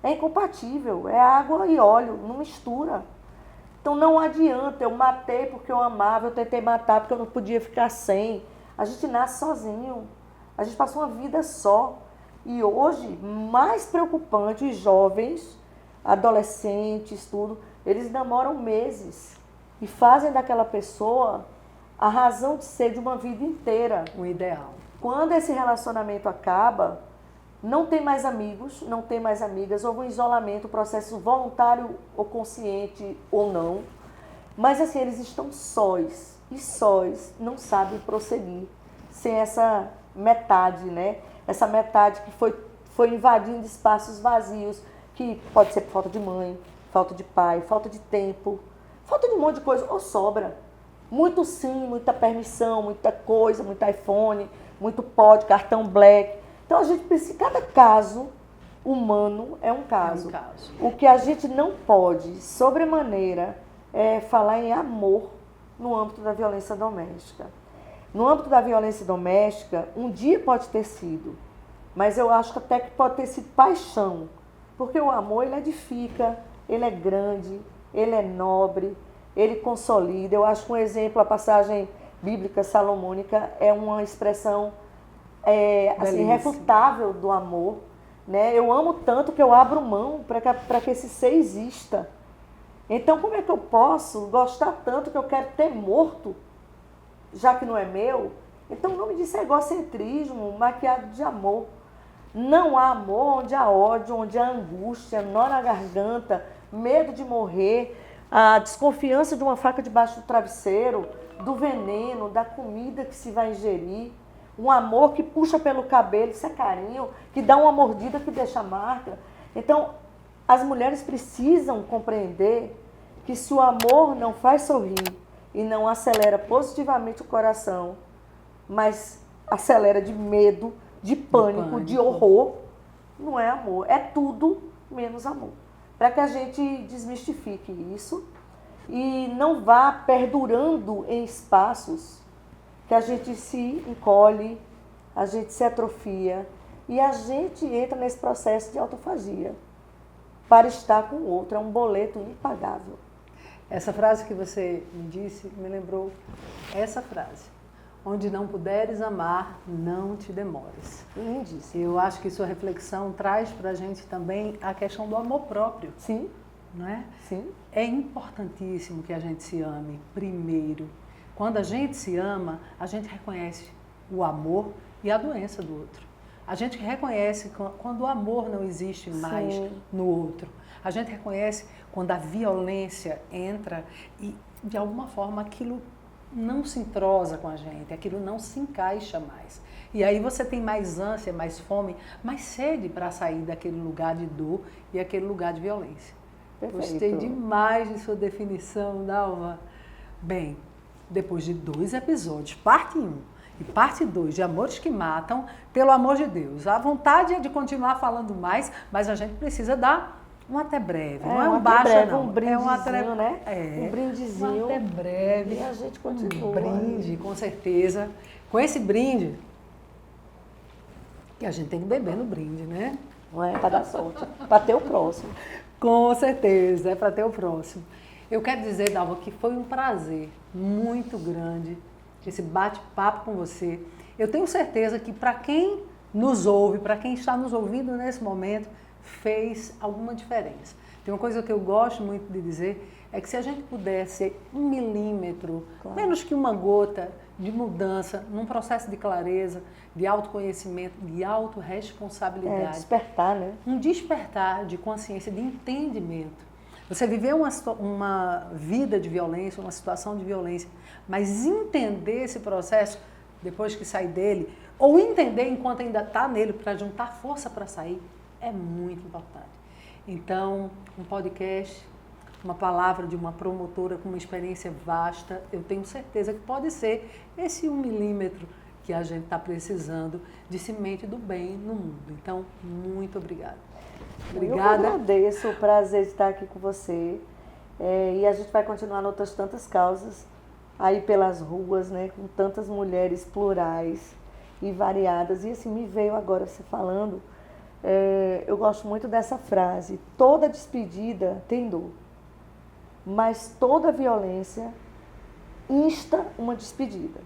É incompatível, é água e óleo, não mistura. Então não adianta, eu matei porque eu amava, eu tentei matar porque eu não podia ficar sem. A gente nasce sozinho, a gente passa uma vida só. E hoje, mais preocupante, os jovens, adolescentes, tudo, eles namoram meses e fazem daquela pessoa a razão de ser de uma vida inteira. O ideal. Quando esse relacionamento acaba, não tem mais amigos, não tem mais amigas, houve um isolamento, processo voluntário ou consciente ou não. Mas assim, eles estão sós, e sós não sabem prosseguir sem essa metade, né? Essa metade que foi invadindo espaços vazios, que pode ser por falta de mãe, falta de pai, falta de tempo, falta de um monte de coisa, ou sobra. Muito sim, muita permissão, muita coisa, muito iPhone, muito pod, cartão black. Então a gente precisa, cada caso humano é um caso. O que a gente não pode, sobremaneira, é falar em amor no âmbito da violência doméstica. No âmbito da violência doméstica, um dia pode ter sido, mas eu acho que até que pode ter sido paixão, porque o amor, ele edifica, ele é grande, ele é nobre, ele consolida. Eu acho que um exemplo, a passagem bíblica salomônica é uma expressão assim, irrefutável do amor. Né? Eu amo tanto que eu abro mão para que esse ser exista. Então, como é que eu posso gostar tanto que eu quero ter morto, já que não é meu? Então o nome disso é egocentrismo maquiado de amor. Não há amor onde há ódio, onde há angústia, nó na garganta, medo de morrer, a desconfiança de uma faca debaixo do travesseiro, do veneno, da comida que se vai ingerir, um amor que puxa pelo cabelo, isso é carinho, que dá uma mordida que deixa marca. Então, as mulheres precisam compreender que se o amor não faz sorrir e não acelera positivamente o coração, mas acelera de medo, de pânico, de horror, não é amor, é tudo menos amor. Para que a gente desmistifique isso e não vá perdurando em espaços que a gente se encolhe, a gente se atrofia e a gente entra nesse processo de autofagia para estar com o outro, é um boleto impagável. Essa frase que você me disse me lembrou essa frase. Onde não puderes amar, não te demores. Lindíssimo. Eu acho que sua reflexão traz para a gente também a questão do amor próprio. Sim. Não é? Sim. É importantíssimo que a gente se ame primeiro. Quando a gente se ama, a gente reconhece o amor e a doença do outro. A gente reconhece quando o amor não existe mais no outro. A gente reconhece quando a violência entra e, de alguma forma, aquilo não se entrosa com a gente, aquilo não se encaixa mais. E aí você tem mais ânsia, mais fome, mais sede para sair daquele lugar de dor e aquele lugar de violência. Perfeito. Gostei demais de sua definição, Dalva. Bem, depois de 2 episódios, parte 1 e parte 2 de Amores que Matam, pelo amor de Deus, a vontade é de continuar falando mais, mas a gente precisa dar um até breve, não é um baixa não. Um brindezinho, é um até, né? É, um brindezinho. Um até breve. E a gente continua. Um brinde, com certeza. Com esse brinde, que a gente tem que beber no brinde, né? Não é para dar sorte, para ter o próximo. Com certeza, é para ter o próximo. Eu quero dizer, Dalva, que foi um prazer muito grande esse bate-papo com você. Eu tenho certeza que para quem nos ouve, para quem está nos ouvindo nesse momento, fez alguma diferença. Tem uma coisa que eu gosto muito de dizer, é que se a gente pudesse 1 milímetro, menos que uma gota de mudança, num processo de clareza, de autoconhecimento, de autorresponsabilidade. Despertar, né? Um despertar de consciência, de entendimento. Você viveu uma vida de violência, uma situação de violência, mas entender esse processo depois que sair dele, ou entender enquanto ainda está nele para juntar força para sair, é muito importante. Então, um podcast, uma palavra de uma promotora com uma experiência vasta, eu tenho certeza que pode ser esse 1 milímetro que a gente está precisando de semente do bem no mundo. Então, muito obrigada. Obrigada. Eu agradeço o prazer de estar aqui com você. E a gente vai continuar em outras tantas causas aí pelas ruas, né, com tantas mulheres plurais e variadas. E assim, me veio agora você falando, eu gosto muito dessa frase: toda despedida tem dor, mas toda violência insta uma despedida,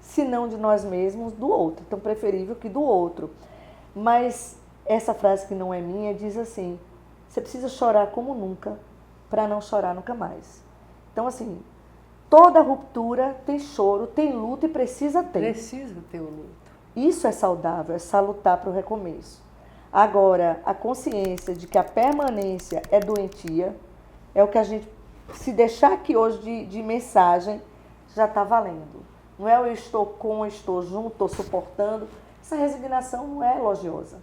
se não de nós mesmos, do outro. Então, preferível que do outro. Mas essa frase, que não é minha, diz assim: você precisa chorar como nunca para não chorar nunca mais. Então, assim, toda ruptura tem choro, tem luto e precisa ter. Precisa ter o luto. Isso é saudável, é salutar para o recomeço. Agora, a consciência de que a permanência é doentia, é o que a gente, se deixar aqui hoje de mensagem, já está valendo. Não é eu estou com, eu estou junto, estou suportando. Essa resignação não é elogiosa.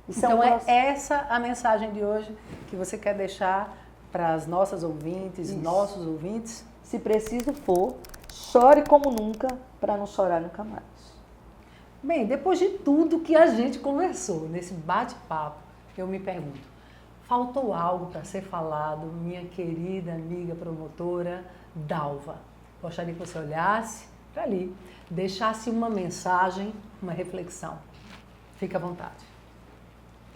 Isso então é essa a mensagem de hoje que você quer deixar para as nossas ouvintes, nossos ouvintes? Se preciso for, chore como nunca para não chorar nunca mais. Bem, depois de tudo que a gente conversou nesse bate-papo, eu me pergunto, faltou algo para ser falado, minha querida amiga promotora Dalva? Gostaria que você olhasse para ali, deixasse uma mensagem, uma reflexão. Fique à vontade.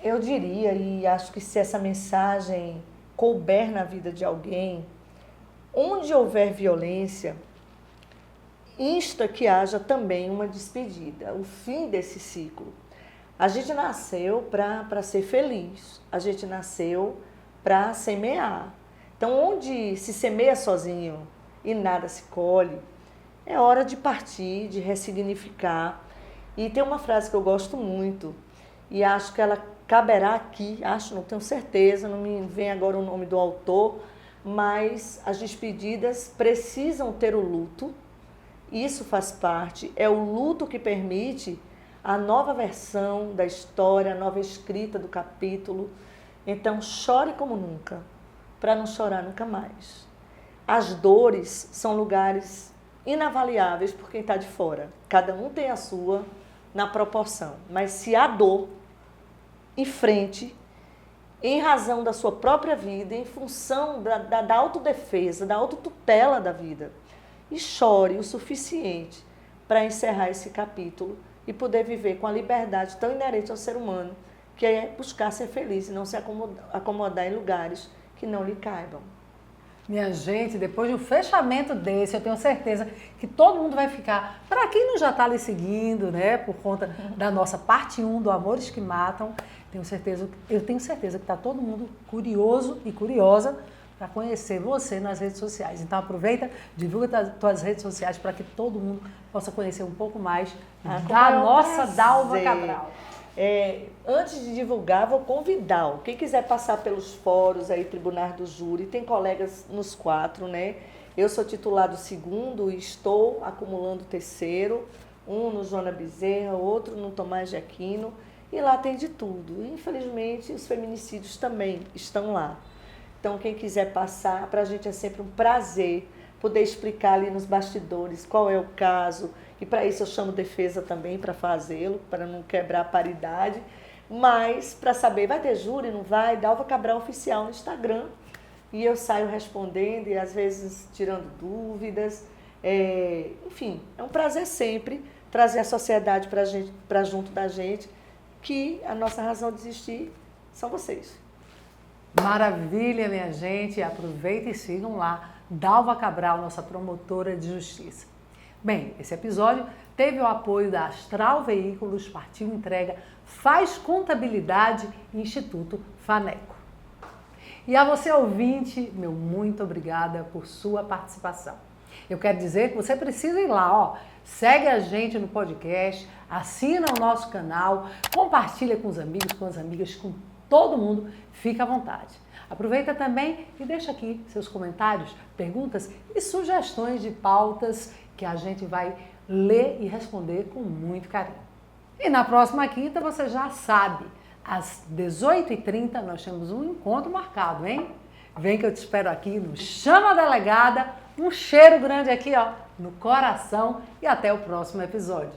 Eu diria, e acho que se essa mensagem couber na vida de alguém, onde houver violência, insta que haja também uma despedida, o fim desse ciclo. A gente nasceu para ser feliz, a gente nasceu para semear. Então, onde se semeia sozinho e nada se colhe, é hora de partir, de ressignificar. E tem uma frase que eu gosto muito, e acho que ela caberá aqui, não tenho certeza, não me vem agora o nome do autor, mas as despedidas precisam ter o luto, isso faz parte, é o luto que permite a nova versão da história, a nova escrita do capítulo. Então, chore como nunca, para não chorar nunca mais. As dores são lugares inavaliáveis por quem está de fora. Cada um tem a sua na proporção. Mas se há dor, enfrente, em razão da sua própria vida, em função da autodefesa, da autotutela da vida. E chore o suficiente para encerrar esse capítulo e poder viver com a liberdade tão inerente ao ser humano, que é buscar ser feliz e não se acomodar em lugares que não lhe caibam. Minha gente, depois de um fechamento desse, eu tenho certeza que todo mundo vai ficar. Para quem não já está lhe seguindo, né, por conta da nossa parte 1 do Amores que Matam, eu tenho certeza que está todo mundo curioso e curiosa para conhecer você nas redes sociais. Então aproveita, divulga as tuas redes sociais para que todo mundo possa conhecer um pouco mais da nossa Dalva Cabral. Antes de divulgar, vou convidar. Quem quiser passar pelos fóruns aí, Tribunais do Júri, tem colegas nos 4, né? Eu sou titular do 2º e estou acumulando o 3º, um no Joana Bezerra, outro no Tomás de Aquino, e lá tem de tudo. Infelizmente, os feminicídios também estão lá. Então, quem quiser passar, para a gente é sempre um prazer poder explicar ali nos bastidores qual é o caso. E para isso eu chamo defesa também para fazê-lo, para não quebrar a paridade. Mas para saber, vai ter júri, não vai? Dalva Cabral Oficial no Instagram. E eu saio respondendo e às vezes tirando dúvidas. Enfim, é um prazer sempre trazer a sociedade para junto da gente, que a nossa razão de existir são vocês. Maravilha, minha gente. Aproveita e sigam lá Dalva Cabral, nossa promotora de justiça. Bem, esse episódio teve o apoio da Astral Veículos, Partiu Entrega, Faz Contabilidade e Instituto Faneco. E a você, ouvinte, meu muito obrigada por sua participação. Eu quero dizer que você precisa ir lá, segue a gente no podcast, assina o nosso canal, compartilha com os amigos, com as amigas, com todo mundo, fica à vontade. Aproveita também e deixa aqui seus comentários, perguntas e sugestões de pautas que a gente vai ler e responder com muito carinho. E na próxima quinta, você já sabe, às 18h30 nós temos um encontro marcado, hein? Vem que eu te espero aqui no Chama a Delegada. Um cheiro grande aqui, no coração, e até o próximo episódio.